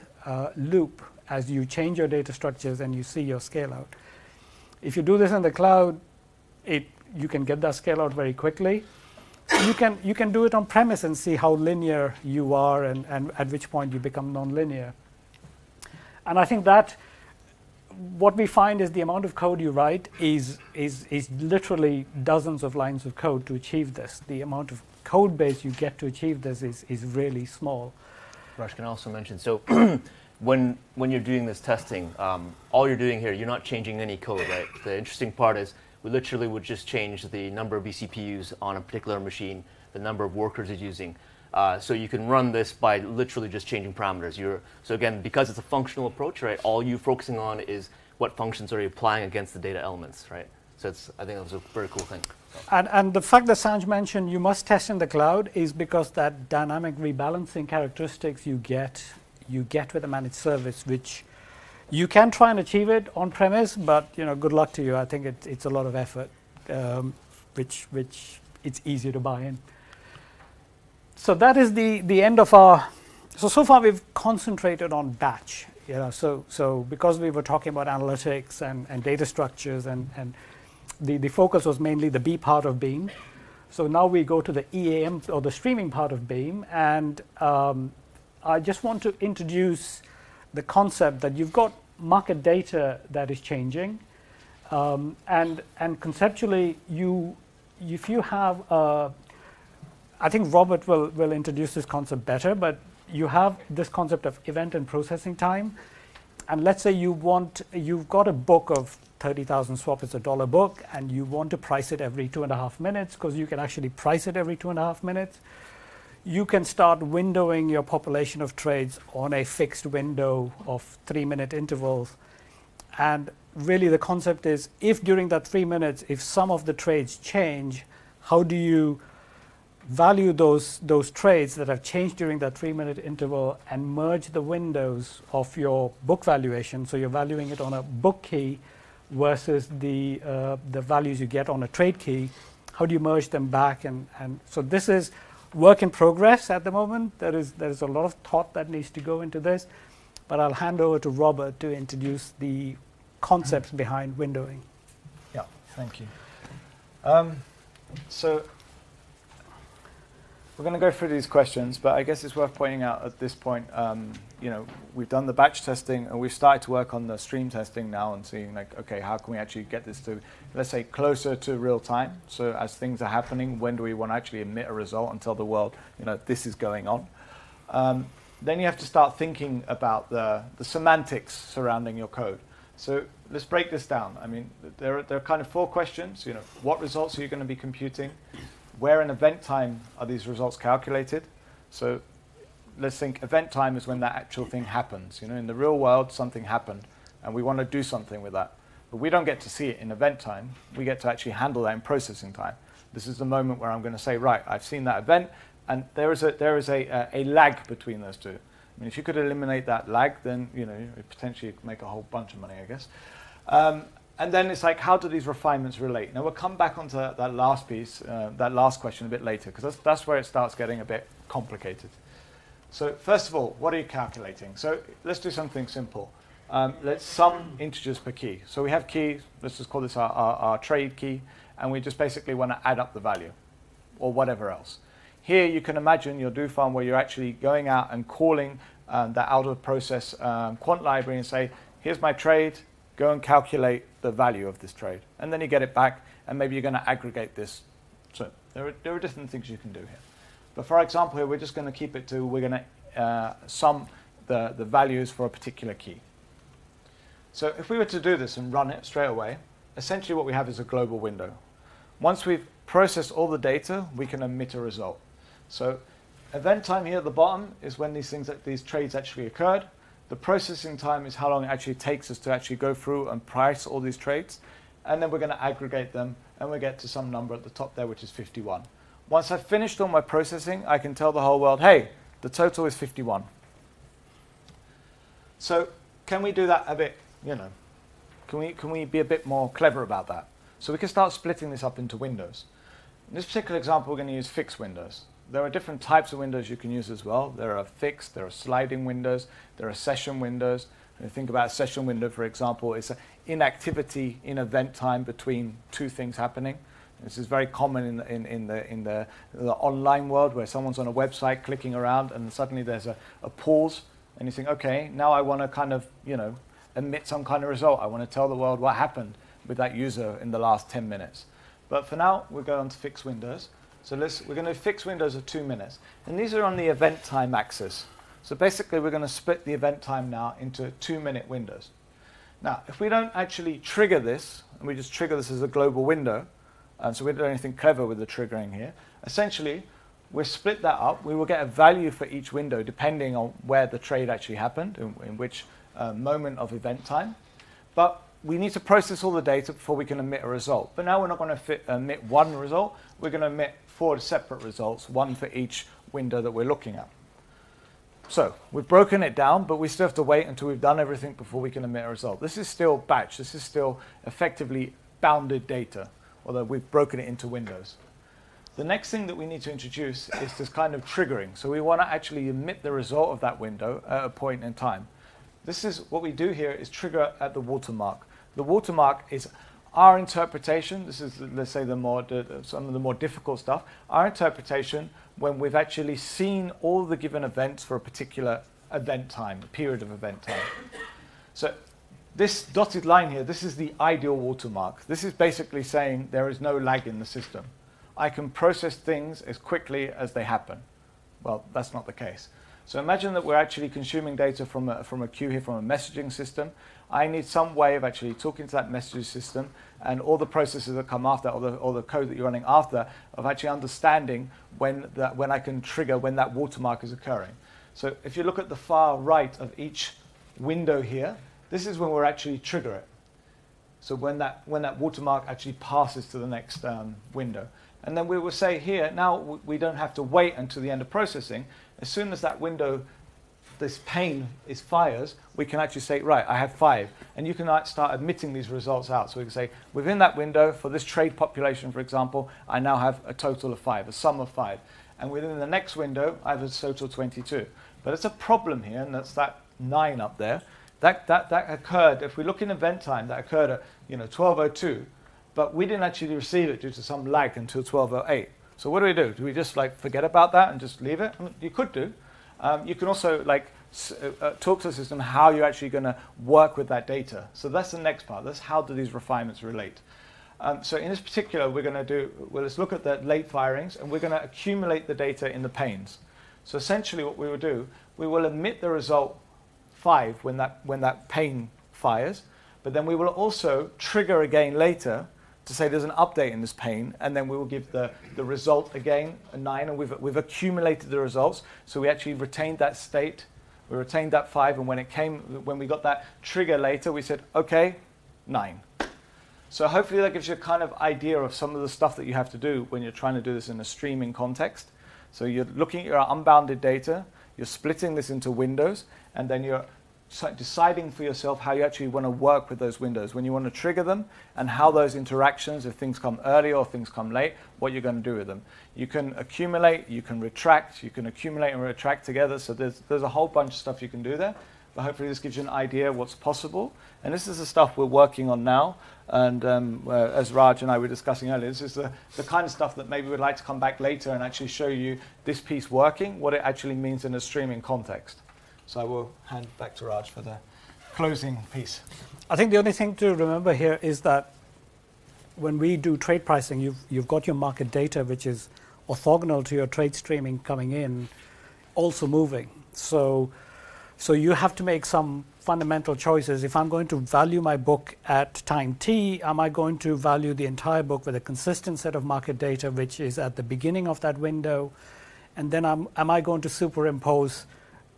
loop as you change your data structures and you see your scale out. If you do this in the cloud, you can get that scale out very quickly. You can do it on premise and see how linear you are and at which point you become nonlinear. And I think that what we find is the amount of code you write is literally dozens of lines of code to achieve this. The amount of code base you get to achieve this is really small. Raj can also mention, so when you're doing this testing, all you're doing here, you're not changing any code, right? The interesting part is we literally would just change the number of vCPUs on a particular machine, the number of workers it's using. So you can run this by literally just changing parameters. So again, because it's a functional approach, right? All you're focusing on is what functions are you applying against the data elements, right? So I think that was a very cool thing. And the fact that Sanj mentioned you must test in the cloud is because that dynamic rebalancing characteristics you get with a managed service, which you can try and achieve it on premise, but good luck to you. I think it's a lot of effort, which it's easier to buy in. So that is the end of our. So far we've concentrated on batch. So because we were talking about analytics and data structures and the focus was mainly the B part of Beam. So now we go to the EAM or the streaming part of Beam, and I just want to introduce the concept that you've got market data that is changing, and conceptually if you have I think Robert will introduce this concept better, but you have this concept of event and processing time, and let's say you've got a book of 30,000 swap, it's $1 book, and you want to price it every 2.5 minutes, because you can actually price it every 2.5 minutes. You can start windowing your population of trades on a fixed window of 3-minute intervals. And really the concept is, if during that 3 minutes, if some of the trades change, how do you value those trades that have changed during that 3-minute interval and merge the windows of your book valuation? So you're valuing it on a book key versus the values you get on a trade key. How do you merge them back? And so this is work in progress at the moment. There is a lot of thought that needs to go into this, but I'll hand over to Robert to introduce the concepts behind windowing. Yeah, thank you. So we're going to go through these questions, but I guess it's worth pointing out at this point, we've done the batch testing and we've started to work on the stream testing now and seeing okay, how can we actually get this to, let's say, closer to real time? So as things are happening, when do we want to actually emit a result and tell the world, this is going on? Then you have to start thinking about the semantics surrounding your code. So let's break this down. I mean, there are kind of 4 questions. What results are you going to be computing? Where in event time are these results calculated? So let's think event time is when that actual thing happens. In the real world, something happened, and we want to do something with that. But we don't get to see it in event time. We get to actually handle that in processing time. This is the moment where I'm going to say, right, I've seen that event, and there is a lag between those two. I mean, if you could eliminate that lag, then you potentially make a whole bunch of money, I guess. And then it's how do these refinements relate? Now we'll come back onto that last piece, that last question a bit later, because that's where it starts getting a bit complicated. So first of all, what are you calculating? So let's do something simple. Let's sum integers per key. So we have keys, let's just call this our trade key, and we just basically want to add up the value, or whatever else. Here you can imagine your do farm where you're actually going out and calling that out of process quant library and say, here's my trade, go and calculate the value of this trade. And then you get it back, and maybe you're going to aggregate this. So there are different things you can do here. But for example, here we're just going to keep it to, we're going to sum the values for a particular key. So if we were to do this and run it straight away, essentially what we have is a global window. Once we've processed all the data, we can emit a result. So event time here at the bottom is when these trades actually occurred. The processing time is how long it actually takes us to actually go through and price all these trades. And then we're going to aggregate them, and we get to some number at the top there, which is 51. Once I've finished all my processing, I can tell the whole world, hey, the total is 51. So can we do that a bit, can we be a bit more clever about that? So we can start splitting this up into windows. In this particular example, we're going to use fixed windows. There are different types of windows you can use as well. There are fixed, there are sliding windows, there are session windows. When you think about a session window, for example, it's an inactivity in event time between 2 things happening. This is very common in the online world where someone's on a website clicking around and suddenly there's a pause and you think, okay, now I want to kind of, emit some kind of result. I want to tell the world what happened with that user in the last 10 minutes. But for now, we'll go on to fixed windows. So we're going to fix windows of 2 minutes. And these are on the event time axis. So basically, we're going to split the event time now into 2-minute windows. Now, if we don't actually trigger this, and we just trigger this as a global window, and so we don't do anything clever with the triggering here, essentially, we split that up. We will get a value for each window depending on where the trade actually happened, in which moment of event time. But we need to process all the data before we can emit a result. But now we're not going to emit one result. We're going to emit 4 separate results, one for each window that we're looking at. So we've broken it down, but we still have to wait until we've done everything before we can emit a result. This is still batch. This is still effectively bounded data, although we've broken it into windows. The next thing that we need to introduce is this kind of triggering. So we want to actually emit the result of that window at a point in time. This is what we do here is trigger at the watermark. The watermark is our interpretation. This is, let's say, some of the more difficult stuff. Our interpretation when we've actually seen all the given events for a particular event time, a period of event time. So this dotted line here, this is the ideal watermark. This is basically saying there is no lag in the system. I can process things as quickly as they happen. Well, that's not the case. So imagine that we're actually consuming data from a queue here, from a messaging system. I need some way of actually talking to that messaging system and all the processes that come after, or the code that you're running after, of actually understanding when I can trigger when that watermark is occurring. So if you look at the far right of each window here, this is when we're actually trigger it. So when that watermark actually passes to the next window. And then we will say here, now we don't have to wait until the end of processing. As soon as that window, this pane fires, we can actually say, right, I have 5. And you can start emitting these results out. So we can say, within that window, for this trade population, for example, I now have a total of 5, a sum of 5. And within the next window, I have a total of 22. But it's a problem here, and that's that 9 up there. That occurred, if we look in event time, that occurred at 12:02. But we didn't actually receive it due to some lag until 12:08. So what do? Do we just forget about that and just leave it? I mean, you could do. You can also talk to the system how you're actually going to work with that data. So that's the next part. That's how do these refinements relate. So in this particular, let's look at the late firings, and we're going to accumulate the data in the panes. So essentially what we will do, we will emit the result 5 when that pane fires, but then we will also trigger again later to say there's an update in this pane, and then we will give the result again a 9, and we've accumulated the results. So we actually retained that state, we retained that 5, and when we got that trigger later, we said, okay, 9. So hopefully that gives you a kind of idea of some of the stuff that you have to do when you're trying to do this in a streaming context. So you're looking at your unbounded data, you're splitting this into windows, and then you're deciding for yourself how you actually want to work with those windows, when you want to trigger them, and how those interactions, if things come early or things come late, what you're going to do with them. You can accumulate, you can retract, you can accumulate and retract together. So there's a whole bunch of stuff you can do there. But hopefully this gives you an idea of what's possible. And this is the stuff we're working on now. And as Raj and I were discussing earlier, this is the kind of stuff that maybe we'd like to come back later and actually show you this piece working, what it actually means in a streaming context. So I will hand back to Raj for the closing piece. I think the only thing to remember here is that when we do trade pricing, you've got your market data, which is orthogonal to your trade streaming coming in, also moving. So you have to make some fundamental choices. If I'm going to value my book at time t, am I going to value the entire book with a consistent set of market data, which is at the beginning of that window? And then am I going to superimpose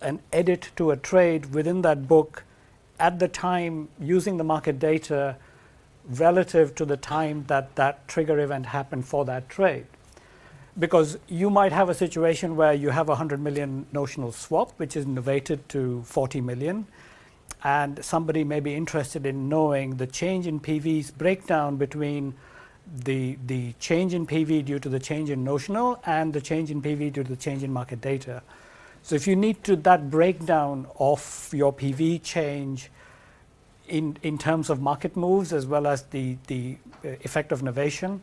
an edit to a trade within that book at the time using the market data relative to the time that trigger event happened for that trade? Because you might have a situation where you have a 100 million notional swap, which is novated to 40 million, and somebody may be interested in knowing the change in PV's breakdown between the change in PV due to the change in notional and the change in PV due to the change in market data. So if you need that breakdown of your PV change in terms of market moves as well as the effect of novation,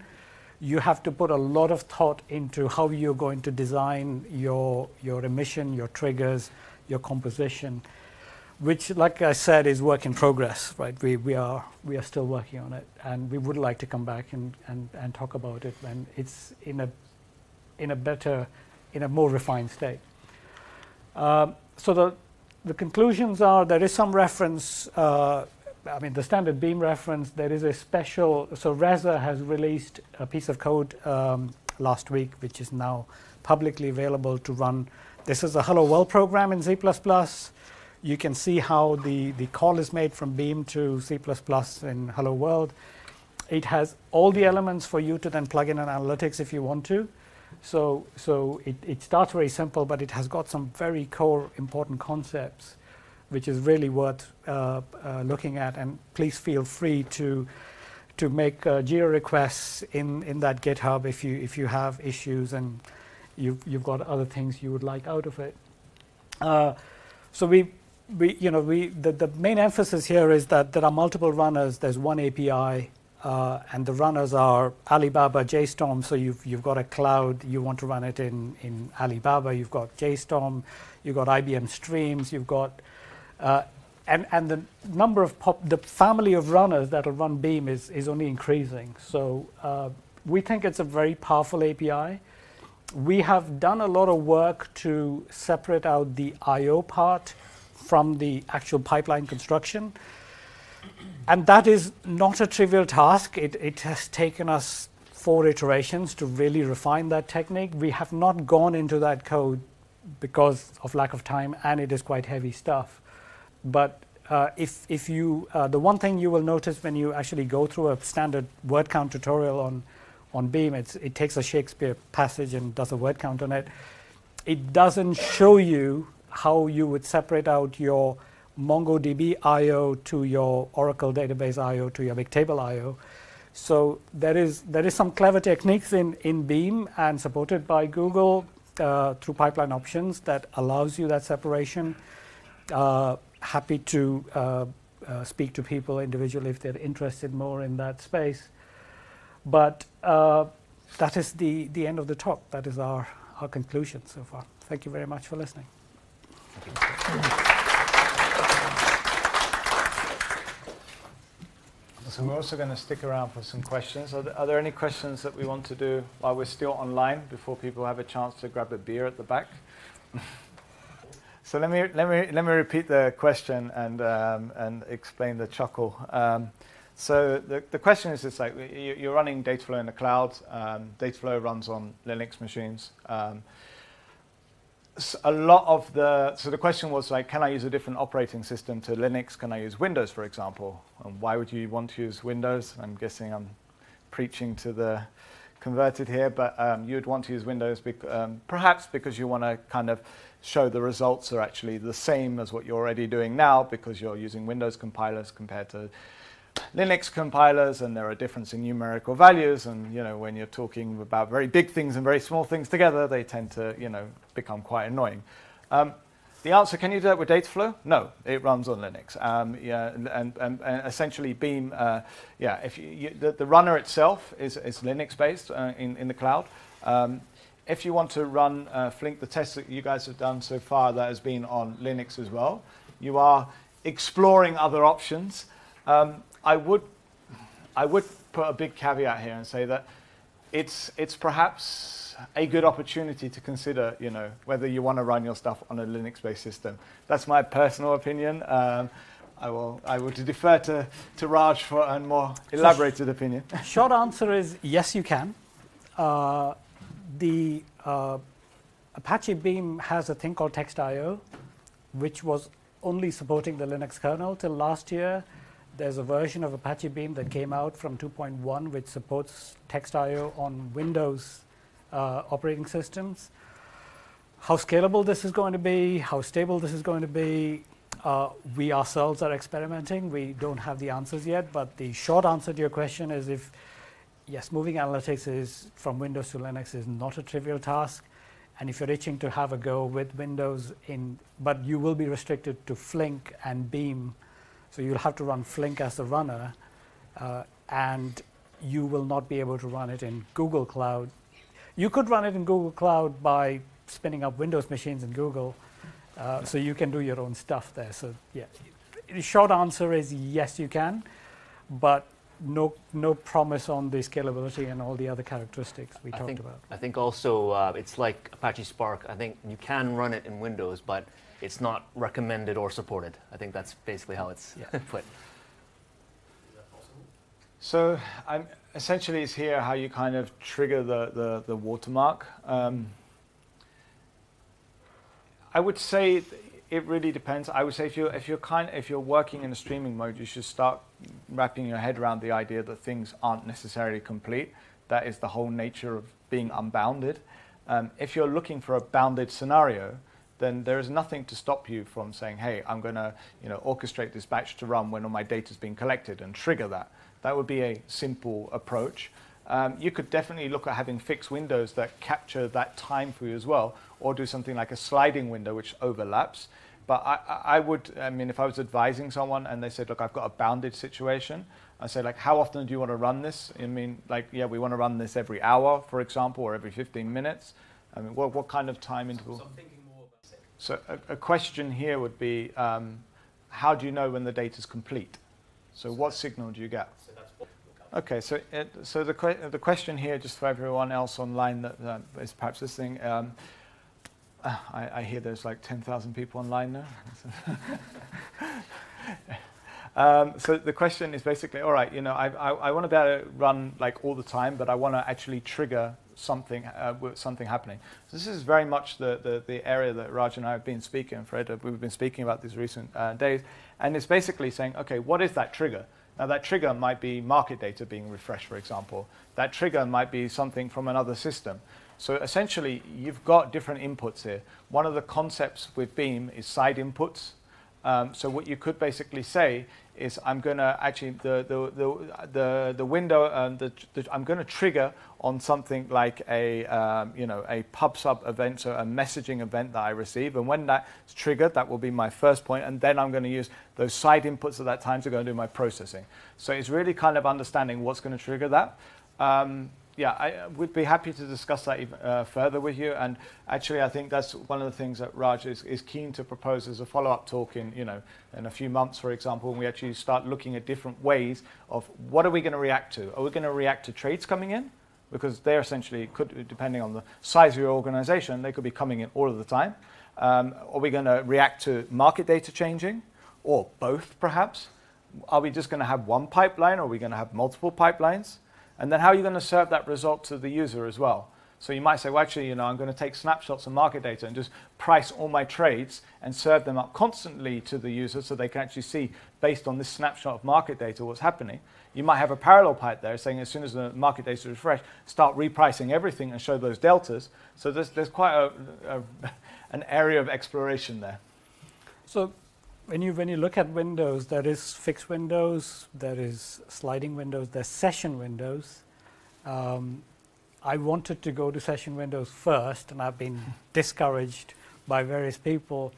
you have to put a lot of thought into how you're going to design your emission, your triggers, your composition, which, like I said, is work in progress, right? We are still working on it, and we would like to come back and talk about it when it's in a more refined state. So the conclusions are there is some reference. The standard Beam reference. There is a special. So Reza has released a piece of code last week, which is now publicly available to run. This is a Hello World program in C++. You can see how the call is made from Beam to C++ in Hello World. It has all the elements for you to then plug in an analytics if you want to. So it starts very simple, but it has got some very core important concepts, which is really worth looking at. And please feel free to make Jira requests in that GitHub if you have issues and you've got other things you would like out of it. So the main emphasis here is that there are multiple runners. There's one API. And the runners are Alibaba, JStorm. So you've got a cloud. You want to run it in Alibaba. You've got JStorm. You've got IBM Streams. You've got and the number of the family of runners that will run Beam is only increasing. So we think it's a very powerful API. We have done a lot of work to separate out the I/O part from the actual pipeline construction. And that is not a trivial task. It has taken us 4 iterations to really refine that technique. We have not gone into that code because of lack of time, and it is quite heavy stuff. But if you, the one thing you will notice when you actually go through a standard word count tutorial on Beam, it takes a Shakespeare passage and does a word count on it. It doesn't show you how you would separate out your MongoDB I/O to your Oracle database I/O to your Bigtable I/O. So there is some clever techniques in Beam and supported by Google through pipeline options that allows you that separation. Happy to speak to people individually if they're interested more in that space. But that is the end of the talk. That is our conclusion so far. Thank you very much for listening. So we're also going to stick around for some questions. Are there any questions that we want to do while we're still online before people have a chance to grab a beer at the back? So let me repeat the question and explain the chuckle. So the question is this: like you're running Dataflow in the cloud. Dataflow runs on Linux machines. So the question was like, can I use a different operating system to Linux? Can I use Windows, for example? And why would you want to use Windows? I'm guessing I'm preaching to the converted here, but you'd want to use Windows perhaps because you want to kind of show the results are actually the same as what you're already doing now because you're using Windows compilers compared to Linux compilers, and there are differences in numerical values, and when you're talking about very big things and very small things together, they tend to become quite annoying. The answer: can you do that with Dataflow? No, it runs on Linux. And essentially Beam, if the runner itself is Linux based in the cloud. If you want to run Flink, the test that you guys have done so far that has been on Linux as well, you are exploring other options. I would put a big caveat here and say that it's perhaps a good opportunity to consider, whether you want to run your stuff on a Linux-based system. That's my personal opinion. I will defer to Raj for a more elaborated opinion. Short answer is yes, you can. The Apache Beam has a thing called text.io, which was only supporting the Linux kernel till last year. There's a version of Apache Beam that came out from 2.1 which supports text.io on Windows operating systems. How scalable this is going to be, how stable this is going to be, we ourselves are experimenting. We don't have the answers yet, but the short answer to your question is yes, moving analytics from Windows to Linux is not a trivial task. And if you're itching to have a go with Windows but you will be restricted to Flink and Beam. So you'll have to run Flink as the runner, and you will not be able to run it in Google Cloud. You could run it in Google Cloud by spinning up Windows machines in Google, so you can do your own stuff there. So yeah, the short answer is yes, you can, but no promise on the scalability and all the other characteristics we talked about. I think also it's like Apache Spark. I think you can run it in Windows, but it's not recommended or supported. I think that's basically how it's put. So essentially it's here how you kind of trigger the watermark. I would say it really depends. I would say if you're working in a streaming mode, you should start wrapping your head around the idea that things aren't necessarily complete. That is the whole nature of being unbounded. If you're looking for a bounded scenario, then there is nothing to stop you from saying, hey, I'm going to orchestrate this batch to run when all my data is being collected and trigger that. That would be a simple approach. You could definitely look at having fixed windows that capture that time for you as well, or do something like a sliding window which overlaps. But I mean, if I was advising someone and they said, look, I've got a bounded situation, I say, like, how often do you want to run this? I mean, like, yeah, we want to run this every hour, for example, or every 15 minutes. I mean, what kind of time interval? So I'm thinking more about it. So a question here would be, how do you know when the data is complete? So what signal do you get? So that's what we'll cover. Okay, so the question here, just for everyone else online that is perhaps listening, I hear there's like 10,000 people online now. So the question is basically, all right, I want to be able to run like all the time, but I want to actually trigger something happening. So this is very much the area that Raj and I have been speaking, Fred, we've been speaking about these recent days, and it's basically saying, okay, what is that trigger? Now that trigger might be market data being refreshed, for example. That trigger might be something from another system. So essentially, you've got different inputs here. One of the concepts with Beam is side inputs. So what you could basically say is, I'm going to actually the window I'm going to trigger on something like a pub sub event, so a messaging event that I receive, and when that's triggered, that will be my first point, and then I'm going to use those side inputs at that time to go and do my processing. So it's really kind of understanding what's going to trigger that. Yeah, I would be happy to discuss that even, further with you. And actually, I think that's one of the things that Raj is keen to propose as a follow-up talk in a few months, for example, when we actually start looking at different ways of what are we going to react to? Are we going to react to trades coming in? Because they're essentially, depending on the size of your organization, they could be coming in all of the time. Are we going to react to market data changing? Or both, perhaps? Are we just going to have one pipeline, or are we going to have multiple pipelines? And then how are you going to serve that result to the user as well? So you might say, well, actually, I'm going to take snapshots of market data and just price all my trades and serve them up constantly to the user so they can actually see, based on this snapshot of market data, what's happening. You might have a parallel pipe there saying, as soon as the market data is refreshed, start repricing everything and show those deltas. So there's quite an area of exploration there. So when you look at windows, there is fixed windows, there is sliding windows, there's session windows. I wanted to go to session windows first, and I've been discouraged by various people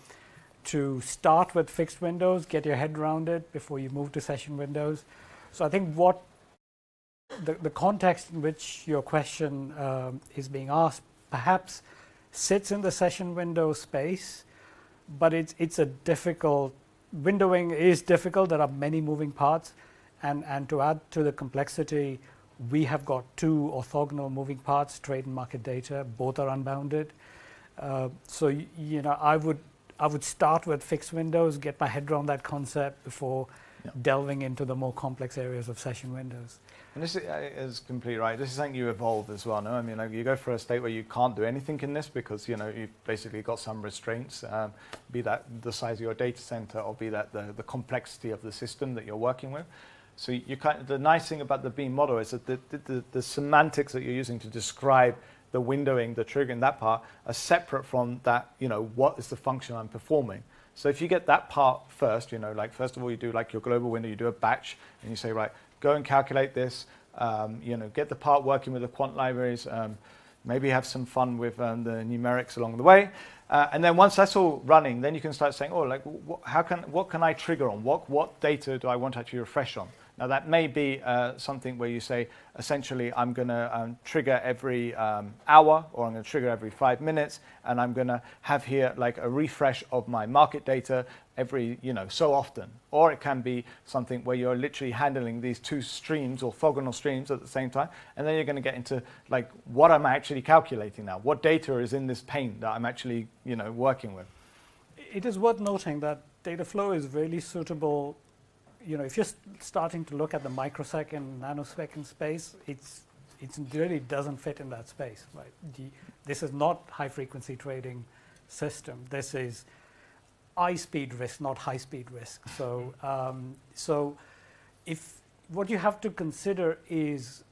to start with fixed windows, get your head around it before you move to session windows. So I think what the context in which your question is being asked perhaps sits in the session window space, but it's a difficult, windowing is difficult. There are many moving parts, and to add to the complexity, we have got two orthogonal moving parts, trade and market data. Both are unbounded. So I would start with fixed windows, get my head around that concept before delving into the more complex areas of session windows. And this is completely right. This is something you evolve as well, no? I mean, like, you go for a state where you can't do anything in this because, you've basically got some restraints, be that the size of your data center or be that the complexity of the system that you're working with. So the nice thing about the Beam model is that the semantics that you're using to describe the windowing, the triggering, that part, are separate from that, what is the function I'm performing. So if you get that part first, like first of all, you do like your global window, you do a batch, and you say, right, go and calculate this, get the part working with the quant libraries, maybe have some fun with the numerics along the way. And then once that's all running, then you can start saying, what can I trigger on? What data do I want to actually refresh on? Now that may be something where you say, essentially, I'm going to trigger every hour, or I'm going to trigger every 5 minutes, and I'm going to have here like a refresh of my market data every, so often. Or it can be something where you're literally handling these two streams, orthogonal streams at the same time, and then you're going to get into like, what am I actually calculating now? What data is in this pane that I'm actually, working with? It is worth noting that Dataflow is really suitable. If you're starting to look at the microsecond, nanosecond space, it really doesn't fit in that space, right? This is not high-frequency trading system. This is high-speed risk, not high-speed risk. So if what you have to consider is,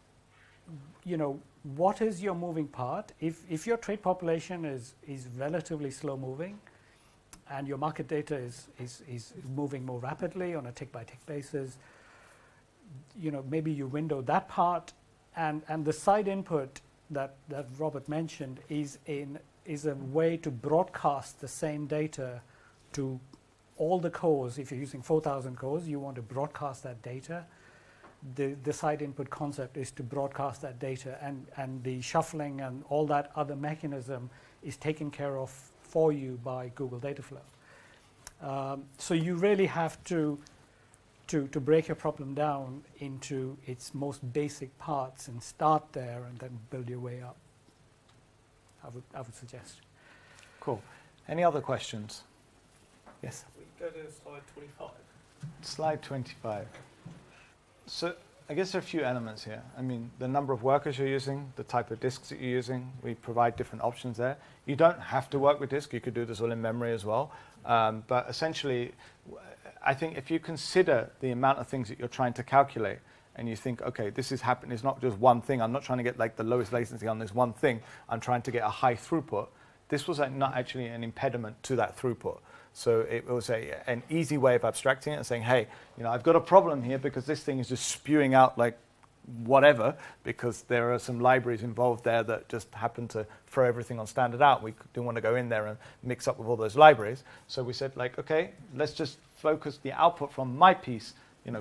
what is your moving part? If your trade population is relatively slow-moving, and your market data is moving more rapidly on a tick-by-tick basis, maybe you window that part, and the side input that Robert mentioned is a way to broadcast the same data to all the cores. If you're using 4,000 cores, you want to broadcast that data. The side input concept is to broadcast that data, and the shuffling and all that other mechanism is taken care of for you by Google Dataflow. So you really have to break your problem down into its most basic parts and start there and then build your way up. I would suggest. Cool. Any other questions? Yes. We go to slide 25. Slide 25. So I guess there are a few elements here. I mean, the number of workers you're using, the type of disks that you're using, we provide different options there. You don't have to work with disk. You could do this all in memory as well. But essentially, I think if you consider the amount of things that you're trying to calculate, and you think, okay, this is happening, it's not just one thing. I'm not trying to get like the lowest latency on this one thing. I'm trying to get a high throughput. This was not actually an impediment to that throughput. So it was an easy way of abstracting it and saying, hey, I've got a problem here because this thing is just spewing out like whatever, because there are some libraries involved there that just happen to throw everything on standard out. We didn't want to go in there and mix up with all those libraries. So we said, like, okay, let's just focus the output from my piece,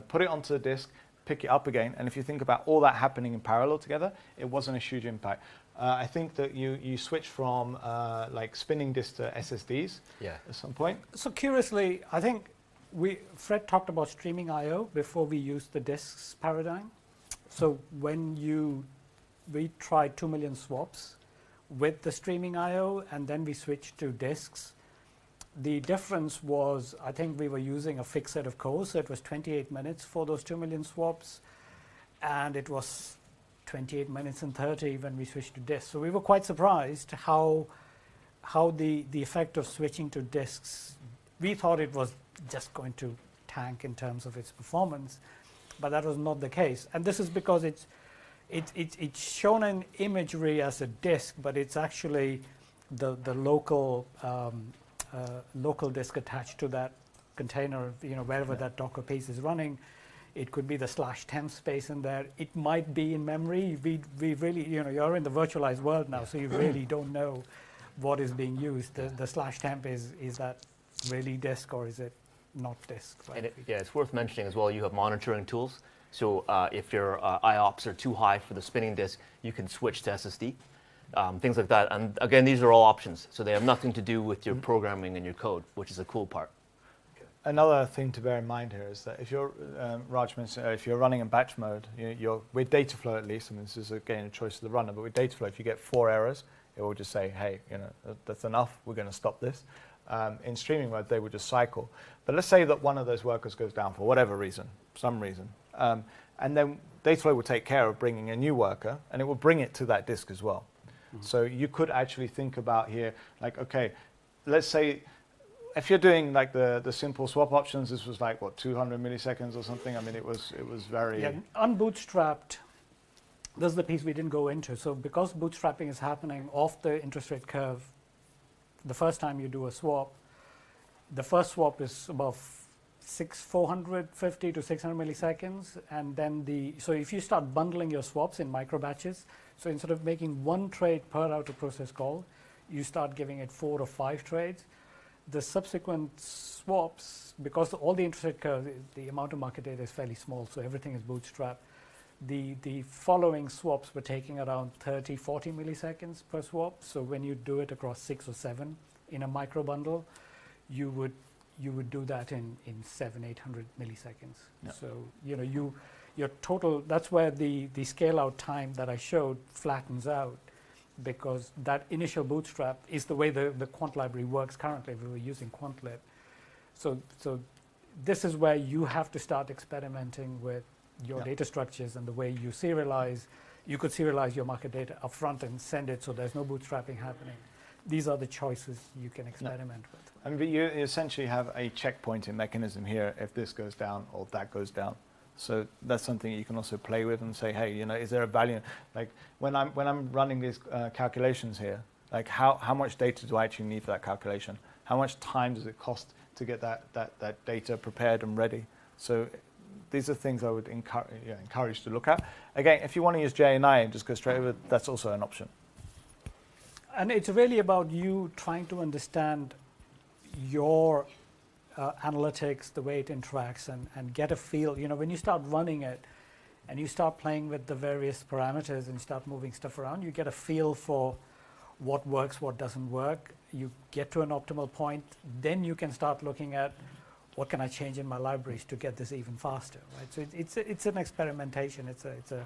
put it onto the disk, pick it up again. And if you think about all that happening in parallel together, it wasn't a huge impact. I think that you switched from like spinning disk to SSDs at some point. So curiously, I think Fred talked about streaming I/O before we used the disks paradigm. So when we tried 2 million swaps with the streaming I/O, and then we switched to disks. The difference was, I think we were using a fixed set of cores, so it was 28 minutes for those 2 million swaps, and it was 28 minutes and 30 when we switched to disks. So we were quite surprised how the effect of switching to disks, we thought it was just going to tank in terms of its performance, but that was not the case. And this is because it's shown in imagery as a disk, but it's actually the local disk attached to that container, wherever that Docker piece is running. It could be the /temp space in there. It might be in memory. We really, you're in the virtualized world now, so you really don't know what is being used. The /temp is that really disk, or is it not disk? Right? And it's worth mentioning as well, you have monitoring tools. So if your IOPS are too high for the spinning disk, you can switch to SSD, things like that. And again, these are all options. So they have nothing to do with your programming and your code, which is a cool part. Another thing to bear in mind here is that if you're, Raj mentioned, if you're running in batch mode, with Dataflow at least, and this is again a choice of the runner, but with Dataflow, if you get 4 errors, it will just say, hey, that's enough, we're going to stop this. In streaming mode, they would just cycle. But let's say that one of those workers goes down for whatever reason, some reason, and then Dataflow will take care of bringing a new worker, and it will bring it to that disk as well. Mm-hmm. So you could actually think about here, like, okay, let's say, if you're doing like the simple swap options, this was like, what, 200 milliseconds or something? I mean, it was very... Yeah, unbootstrapped, this is the piece we didn't go into. So because bootstrapping is happening off the interest rate curve, the first time you do a swap, the first swap is about 450 to 600 milliseconds. And then so if you start bundling your swaps in micro batches, so instead of making one trade per out of process call, you start giving it 4 or 5 trades. the subsequent swaps, because all the interest rate curve, the amount of market data is fairly small, so everything is bootstrapped. The following swaps were taking around 30, 40 milliseconds per swap. So when you do it across 6 or 7 in a micro bundle, you would do that in 700-800 milliseconds. Yeah. So your total, that's where the scale out time that I showed flattens out, because that initial bootstrap is the way the quant library works currently. We were using QuantLib. So this is where you have to start experimenting with your data structures and the way you serialize. You could serialize your market data up front and send it so there's no bootstrapping happening. These are the choices you can experiment with. And you essentially have a checkpointing mechanism here if this goes down or that goes down. So that's something you can also play with and say, hey, is there a value? Like when I'm running these calculations here, like how much data do I actually need for that calculation? How much time does it cost to get that data prepared and ready? So these are things I would encourage to look at. Again, if you want to use JNI and just go straight over, that's also an option. And it's really about you trying to understand your analytics, the way it interacts, and get a feel. When you start running it and you start playing with the various parameters and start moving stuff around, you get a feel for what works, what doesn't work. You get to an optimal point, then you can start looking at what can I change in my libraries to get this even faster, right? So it's an experimentation, it's a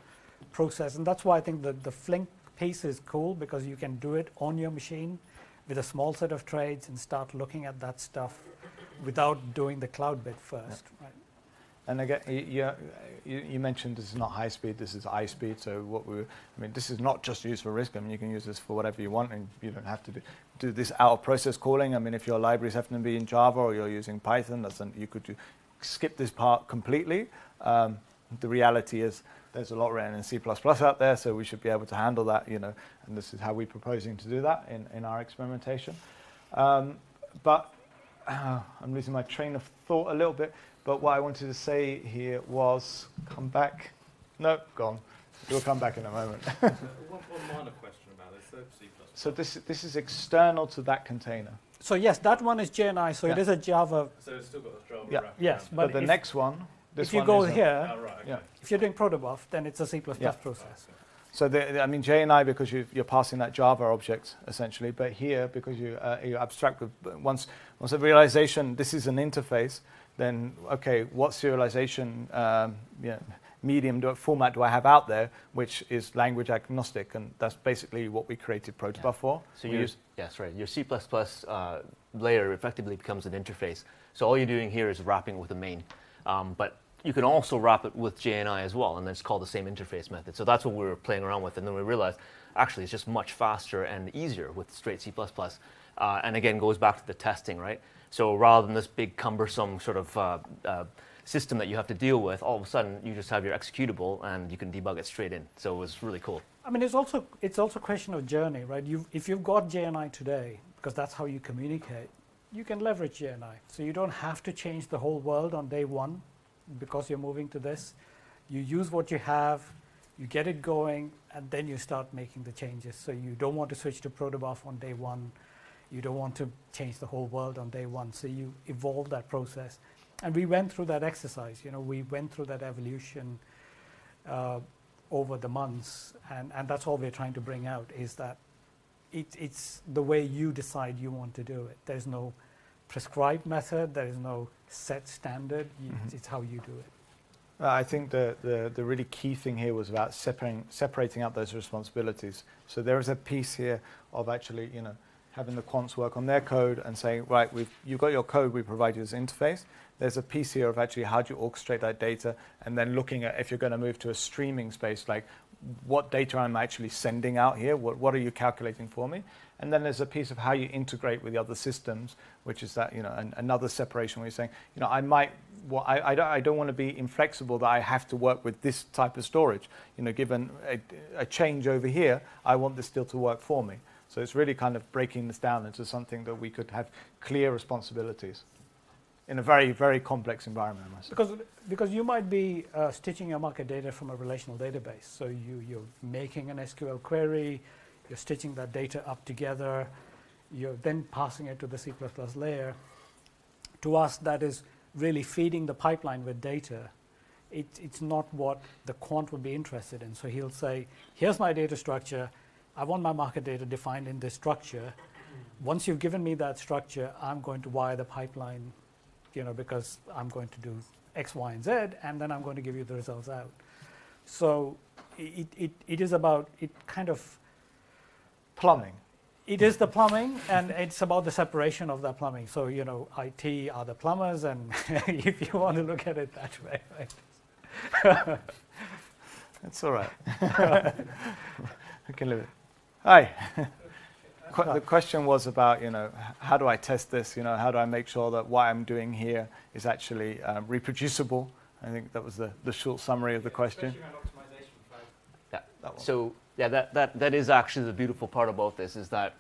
process, and that's why I think the Flink piece is cool, because you can do it on your machine with a small set of trades and start looking at that stuff without doing the cloud bit first, right? And again, you mentioned this is not high speed, this is high speed. So this is not just used for risk. You can use this for whatever you want, and you don't have to do this out of process calling. If your libraries happen to be in Java or you're using Python, you could skip this part completely. The reality is there's a lot written in C++ out there, so we should be able to handle that, and this is how we're proposing to do that in our experimentation. But I'm losing my train of thought a little bit. But what I wanted to say here was, come back. No, gone. We'll come back in a moment. One minor question about this. So this is external to that container. So yes, that one is JNI, so it is a Java. So it's still got the Java wrapper. Yes, but the next one, if you go here, Okay. if you're doing protobuf, then it's a C++ process. So JNI, because you're passing that Java object essentially, but here because you abstract with once a realization, this is an interface. Then okay, what serialization format do I have out there, which is language agnostic, and that's basically what we created protobuf for. So your C++ layer effectively becomes an interface. So all you're doing here is wrapping it with a main, but you can also wrap it with JNI as well, and then it's called the same interface method. So that's what we were playing around with, and then we realized actually it's just much faster and easier with straight C++. And again, goes back to the testing, right? So rather than this big cumbersome sort of system that you have to deal with, all of a sudden you just have your executable and you can debug it straight in. So it was really cool. It's also a question of journey, right? If you've got JNI today, because that's how you communicate, you can leverage JNI. So you don't have to change the whole world on day one because you're moving to this. You use what you have, you get it going, and then you start making the changes. So you don't want to switch to protobuf on day one. You don't want to change the whole world on day one. So you evolve that process. And we went through that exercise. We went through that evolution over the months. And that's all we're trying to bring out, is that it's the way you decide you want to do it. There's no prescribed method. There is no set standard. It's how you do it. I think the really key thing here was about separating out those responsibilities. So there is a piece here of actually, having the quants work on their code and saying, right, you've got your code, we provide you this interface. There's a piece here of actually how do you orchestrate that data, and then looking at if you're going to move to a streaming space, like what data I'm actually sending out here, what are you calculating for me? And then there's a piece of how you integrate with the other systems, which is that, another separation where you're saying, I don't want to be inflexible that I have to work with this type of storage. Given a change over here, I want this still to work for me. So it's really kind of breaking this down into something that we could have clear responsibilities in a very, very complex environment. Because you might be stitching your market data from a relational database. So you're making an SQL query, you're stitching that data up together, You're then passing it to the C++ layer. To us, that is really feeding the pipeline with data. It's not what the quant would be interested in. So he'll say, here's my data structure. I want my market data defined in this structure. Once you've given me that structure, I'm going to wire the pipeline, because I'm going to do X, Y, and Z, and then I'm going to give you the results out. So it is about kind of plumbing. It is the plumbing, and it's about the separation of that plumbing. So, IT are the plumbers, and if you want to look at it that way, right? That's all right. I can live it. Hi. The question was about, how do I test this? How do I make sure that what I'm doing here is actually reproducible? I think that was the short summary of the question. Yeah. So that is actually the beautiful part about this, is that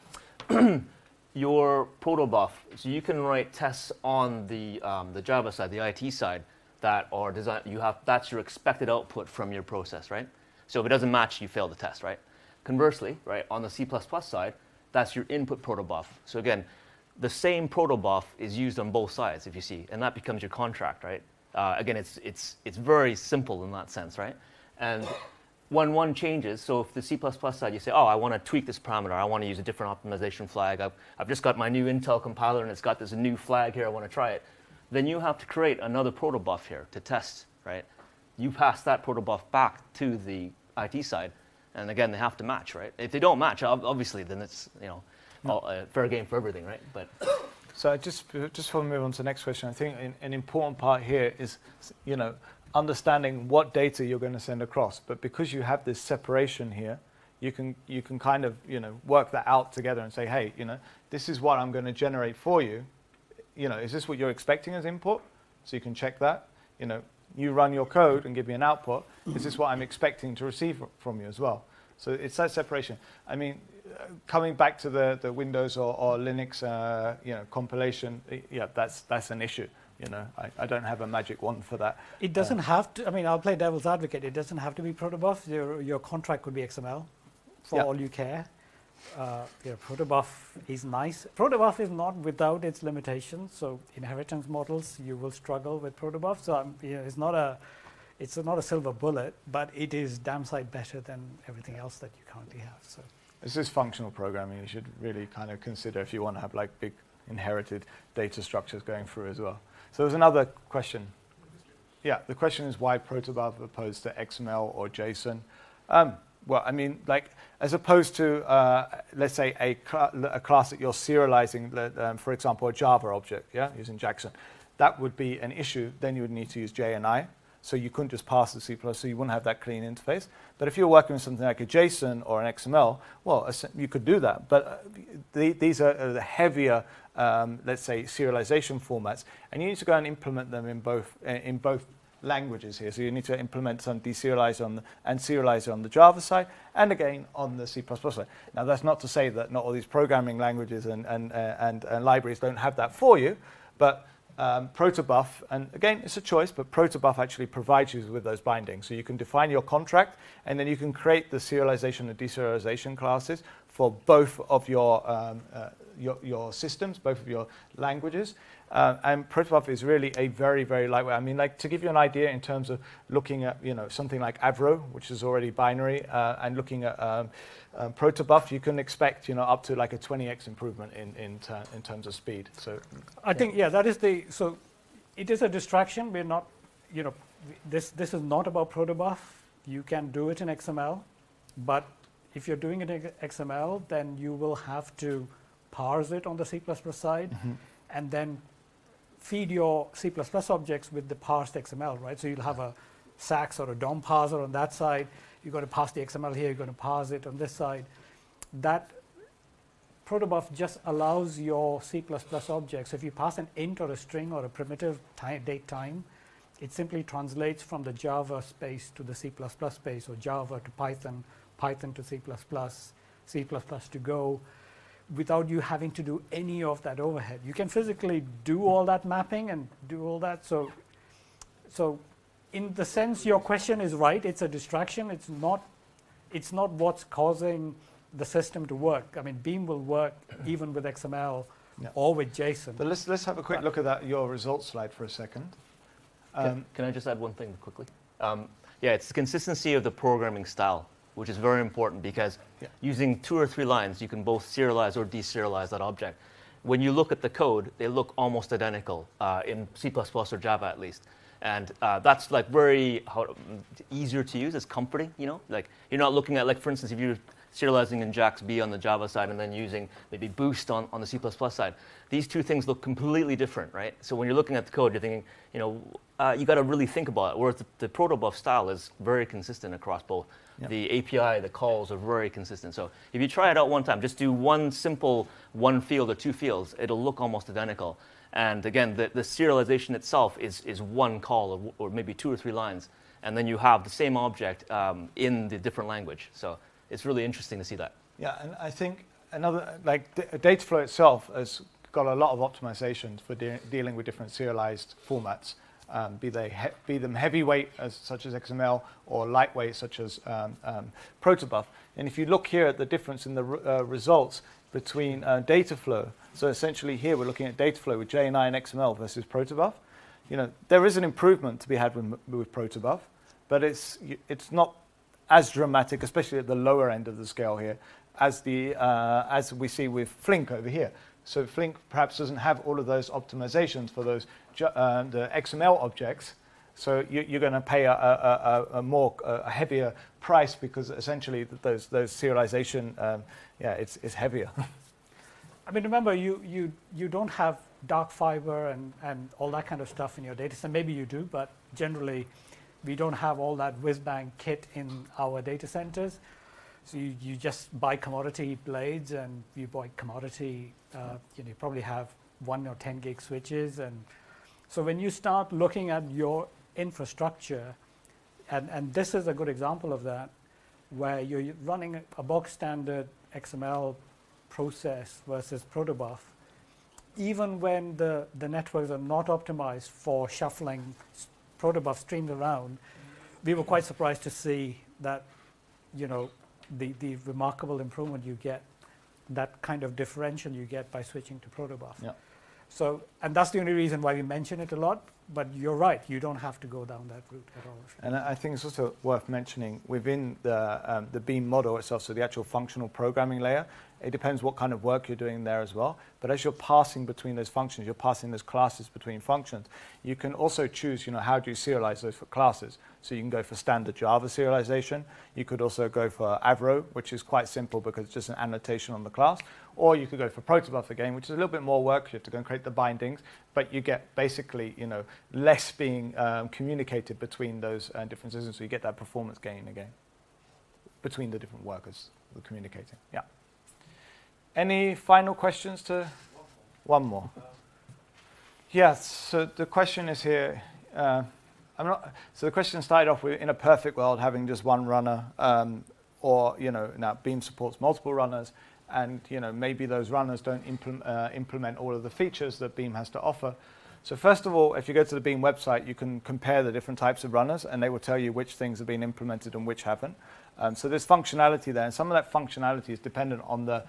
your protobuf, so you can write tests on the Java side, the IT side, that are designed. That's your expected output from your process, right? So if it doesn't match, you fail the test, right? Conversely, right, on the C++ side, that's your input protobuf. So again, the same protobuf is used on both sides, if you see, and that becomes your contract, right? Again, it's very simple in that sense, right? And when one changes, so if the C++ side, you say, oh, I want to tweak this parameter, I want to use a different optimization flag, I've just got my new Intel compiler and it's got this new flag here, I want to try it, then you have to create another protobuf here to test, right? You pass that protobuf back to the IT side, and again, they have to match, right? If they don't match, obviously, then it's fair game for everything, right? But so just before we move on to the next question, I think an important part here is, understanding what data you're going to send across. But because you have this separation here, you can kind of work that out together and say, hey, this is what I'm going to generate for you. Is this what you're expecting as input? So you can check that. You run your code and give me an output. Is this what I'm expecting to receive from you as well? So it's that separation. I mean, coming back to the Windows or Linux, compilation, that's an issue. I don't have a magic wand for that. It doesn't have to. I mean, I'll play devil's advocate. It doesn't have to be protobuf. Your contract could be XML, for all you care. Protobuf is nice. Protobuf is not without its limitations. So inheritance models, you will struggle with protobuf. So it's not a silver bullet, but it is damn sight better than everything else that you currently have. So this is functional programming. You should really kind of consider if you want to have like big inherited data structures going through as well. So there's another question. Yeah, the question is why protobuf opposed to XML or JSON? Well, I mean, like, as opposed to, let's say, a class that you're serializing, for example, a Java object, using Jackson, that would be an issue. Then you would need to use J and I. So you couldn't just pass the C++, so you wouldn't have that clean interface. But if you're working with something like a JSON or an XML, well, you could do that. But these are the heavier, let's say, serialization formats, and you need to go and implement them in both languages here. So you need to implement some deserializer and serializer on the Java side, and again on the C++ side. Now that's not to say that not all these programming languages and libraries don't have that for you, but protobuf, and again it's a choice, but protobuf actually provides you with those bindings. So you can define your contract, and then you can create the serialization and deserialization classes for both of your systems, both of your languages. And protobuf is really a very, very lightweight. I mean, like, to give you an idea in terms of looking at something like Avro, which is already binary, and looking at protobuf, you can expect up to like a 20x improvement in terms of speed. So I think that is so it is a distraction. We're not this is not about protobuf. You can do it in XML, but if you're doing it in XML, then you will have to parse it on the C++ side, and then feed your C++ objects with the parsed XML, right? So you'll have a SAX or a DOM parser on that side. You're going to pass the XML here. You're going to parse it on this side. That protobuf just allows your C++ objects. If you pass an int or a string or a primitive date time, it simply translates from the Java space to the C++ space, or Java to Python, Python to C++, C++ to Go, without you having to do any of that overhead. You can physically do all that mapping and do all that. So in the sense your question is right, it's a distraction. It's not what's causing the system to work. I mean, Beam will work even with XML or with JSON. But let's have a quick look at your results slide for a second. Can I just add one thing quickly? Yeah, it's the consistency of the programming style, which is very important because using 2 or 3 lines, you can both serialize or deserialize that object. When you look at the code, they look almost identical in C++ or Java at least. And that's like very easier to use. It's comforting, you know? Like you're not looking at, like, for instance, if you're serializing in JAX-B on the Java side and then using maybe Boost on the C++ side, these two things look completely different, right? So when you're looking at the code, you're thinking, you know, you got to really think about it. Whereas the protobuf style is very consistent across both. The API, the calls are very consistent. So if you try it out one time, just do one simple 1 field or 2 fields, it'll look almost identical. And again, the serialization itself is 1 call or maybe 2 or 3 lines. And then you have the same object in the different language. So it's really interesting to see that. Yeah, and I think another, like Dataflow itself has got a lot of optimizations for dealing with different serialized formats, be them heavyweight such as XML or lightweight such as protobuf. And if you look here at the difference in the results between Dataflow, so essentially here we're looking at Dataflow with JNI and XML versus protobuf. You know, there is an improvement to be had with protobuf, but it's not as dramatic, especially at the lower end of the scale here, as we see with Flink over here. So Flink perhaps doesn't have all of those optimizations for those the XML objects. So you're going to pay a heavier price because essentially those serialization, it's heavier. I mean, remember, you don't have dark fiber and all that kind of stuff in your data set. Maybe you do, but generally we don't have all that whiz-bang kit in our data centers. So you just buy commodity blades and you buy commodity, you probably have 1 or 10 gig switches. And so when you start looking at your infrastructure, and this is a good example of that, where you're running a box standard XML process versus protobuf, even when the networks are not optimized for shuffling protobuf streams around, we were quite surprised to see that, you know, the remarkable improvement you get, that kind of differential you get by switching to protobuf. Yeah. So, and that's the only reason why we mention it a lot, but you're right, you don't have to go down that route at all. And I think it's also worth mentioning within the Beam model itself, so the actual functional programming layer, it depends what kind of work you're doing there as well. But as you're passing between those functions, you're passing those classes between functions, you can also choose, you know, how do you serialize those for classes. So you can go for standard Java serialization. You could also go for Avro, which is quite simple because it's just an annotation on the class. Or you could go for protobuf again, which is a little bit more work. You have to go and create the bindings, but you get basically, you know, less being communicated between those different systems. So you get that performance gain again between the different workers who are communicating. Yeah. Any final questions to? One more. Yes. So the question is here. So the question started off with, in a perfect world, having just one runner, or, you know, now Beam supports multiple runners, and, you know, maybe those runners don't implement all of the features that Beam has to offer. So first of all, if you go to the Beam website, you can compare the different types of runners, and they will tell you which things have been implemented and which haven't. So there's functionality there, and some of that functionality is dependent on the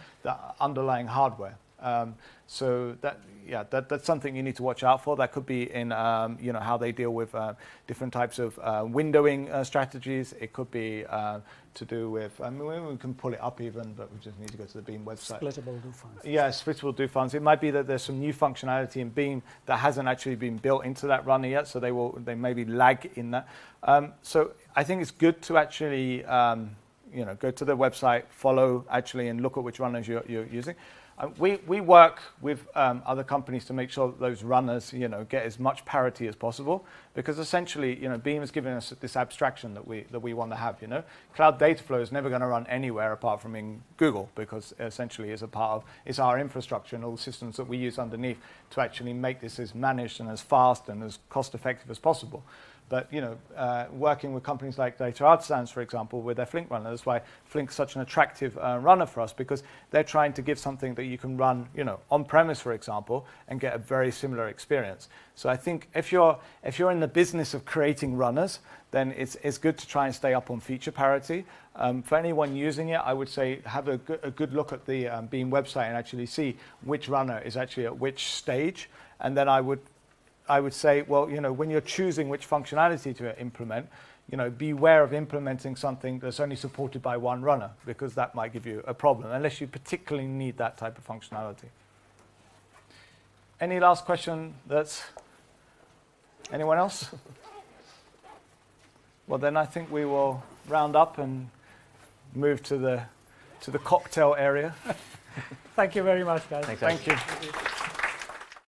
underlying hardware. So that's something you need to watch out for. That could be in you know, how they deal with different types of windowing strategies. It could be to do with, I mean, we can pull it up even, but we just need to go to the Beam website. Splittable do functions. Yeah, splittable do functions. It might be that there's some new functionality in Beam that hasn't actually been built into that runner yet, so they maybe lag in that. So I think it's good to actually you know, go to the website, follow actually, and look at which runners you're using. We work with other companies to make sure that those runners, you know, get as much parity as possible, because essentially, you know, Beam is giving us this abstraction that we want to have. You know, Cloud Dataflow is never going to run anywhere apart from in Google, because essentially it's our infrastructure and all the systems that we use underneath to actually make this as managed and as fast and as cost effective as possible. But working with companies like Data Artisans, for example, with their Flink runner, that's why Flink's such an attractive runner for us, because they're trying to give something that you can run, on premise, for example, and get a very similar experience. So I think if you're in the business of creating runners, then it's good to try and stay up on feature parity. For anyone using it, I would say have a good look at the Beam website and actually see which runner is actually at which stage. And then I would say, well, when you're choosing which functionality to implement, beware of implementing something that's only supported by one runner, because that might give you a problem, unless you particularly need that type of functionality. Any last question? Anyone else? Well, then I think we will round up and move to the cocktail area. Thank you very much, guys. Thanks, Thank you. Thank you.